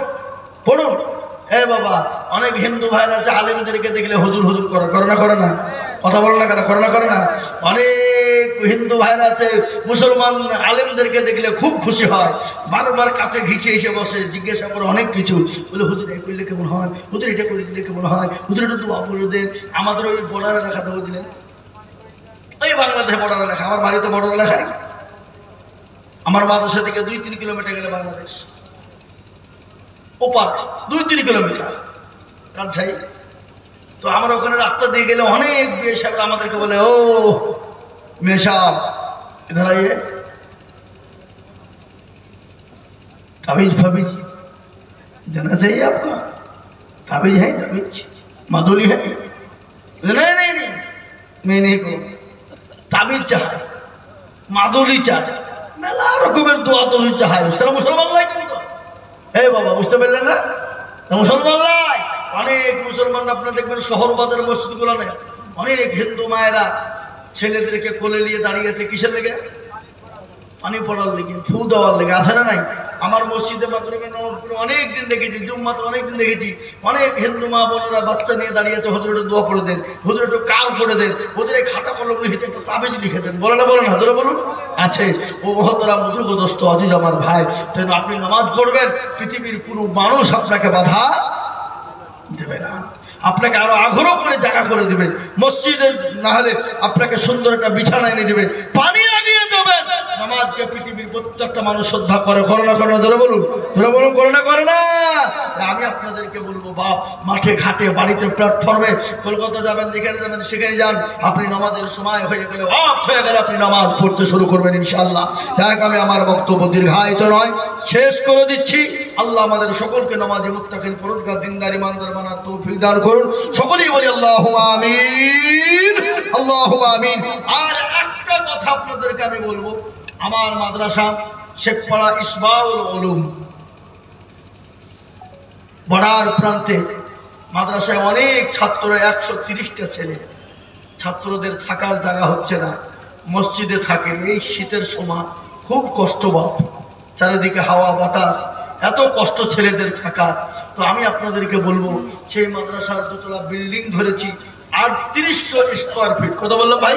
পড়ুন। এ বাবা, অনেক হিন্দু ভাইরা আছে আলেমদেরকে দেখলে হুজুর হুজুর করে, করে না করে না? কথা বলো না কেন? করে না করে না? অনেক হিন্দু ভাইরা আছে মুসলমান আলেমদেরকে দেখলে খুব খুশি হয়, বারবার কাছে ঘিচে এসে বসে, জিজ্ঞাসা করে অনেক কিছু, বলে হুজুর এই করলে কেমন হয়, হুজুর এটা করে দিলে কেমন হয়, হুজুর একটু দোয়া করে দেন। আমাদের ওই বর্ডারে লেখা দেবো দিলেন, ওই বাংলাদেশে বর্ডারে লেখা, আমার বাড়িতে বর্ডারে লেখা, আমার মাদ্রাসা থেকে 2-3 কিলোমিটার গেলে বাংলাদেশ, ওপার 2-3 কিলোমিটার রাজশাহী। তো আমরা ওখানে রাস্তা দিয়ে গেলে অনেক বিয়ে সাহেব আমাদেরকে বলে, ও মেয়ে সাহেব इधर आइए, ताबीज फाबीज देना चाहिए आपका, ताबीज है, ताबीज मादुली है? नहीं नहीं नहीं, मैं नहीं कहूँ, ताबीज चाहे, मादुली चाहे, মেলা রকমের দোয়া তলি চাহায়, সেটা মুসলমান লাই কিন্তু। এই বাবা বুঝতে পারলেন না? মুসলমান লাই, অনেক মুসলমান আপনারা দেখবেন শহর বাজার মসজিদগুলো নেই, অনেক হিন্দু মায়েরা ছেলেদেরকে কোলে নিয়ে দাঁড়িয়েছে, কিসের লেগে? পানি পড়ার লেগে, ফু দেওয়ার লেগে, আছে না নাই? আমার মসজিদে মাগরিবে নওয়াজপুরে অনেক দিন দেখেছি, জুম্মাতে অনেক দিন দেখেছি, অনেক হিন্দু মা বোনেরা বাচ্চা নিয়ে দাঁড়িয়েছে, হুজুর একটু দোয়া করে দেন, হুজুর একটু কার করে দেন, হুজুর এই খাতা কলম লিখেছে একটা তাবিজ লিখে দেন, বলে না বলে না? ধরে বলুন আছে। ও মহতরাম মুজুগদস্ত আজিজ আমার ভাই, তেন আপনি নামাজ পড়বেন, পৃথিবীর কোনো মানুষ আপনাকে বাধা দেবে না, আপনাকে আরো আগ্রহ করে জায়গা করে দিবে, মসজিদে না হলে আপনাকে সুন্দর একটা বিছানা এনে দিবে, পানি আগিয়ে দেবেন। নামাজকে পৃথিবীর প্রত্যেকটা মানুষ শ্রদ্ধা করে, করে না করে না? ধরে বলুন, ধরে বলুন, করে না করে না? আমি আপনাদেরকে বলবো, বাপ মাঠে ঘাটে বাড়িতে প্ল্যাটফর্মে, কলকাতা যাবেন, যেখানে যাবেন সেখানে যান, আপনি নামাজের সময় হয়ে গেলে, ওয়াক্ত হয়ে গেলে আপনি নামাজ পড়তে শুরু করবেন ইনশাআল্লাহ। দেখ আমি আমার বক্তব্য দীর্ঘায়িত নয়, শেষ করে দিচ্ছি। আল্লাহ আমাদের সকলকে নামাজি মুত্তাকিন পরহেজগার দিনদার ইমানদার বানার তৌফিক দান করুন, সকলেই বলি আল্লাহুম্মা আমিন, আল্লাহুম্মা আমিন। আর একটা কথা আপনাদেরকে আমি বলবো, আমার মাদ্রাসা শেখপাড়া ইসবাউল উলুম বর্ডার প্রান্তে, মাদ্রাসায় অনেক ছাত্র, 130টা ছেলে, ছাত্রদের থাকার জায়গা হচ্ছে না, মসজিদে থাকে। এই শীতের সময় খুব কষ্ট, বাপ চারিদিকে হাওয়া বাতাস, এত কষ্ট ছেলেদের থাকা। তো আমি আপনাদেরকে বলবো, সেই মাদ্রাসার 2তলা বিল্ডিং ধরেছি 3800 স্কোয়ার ফিট। কথা বললাম ভাই?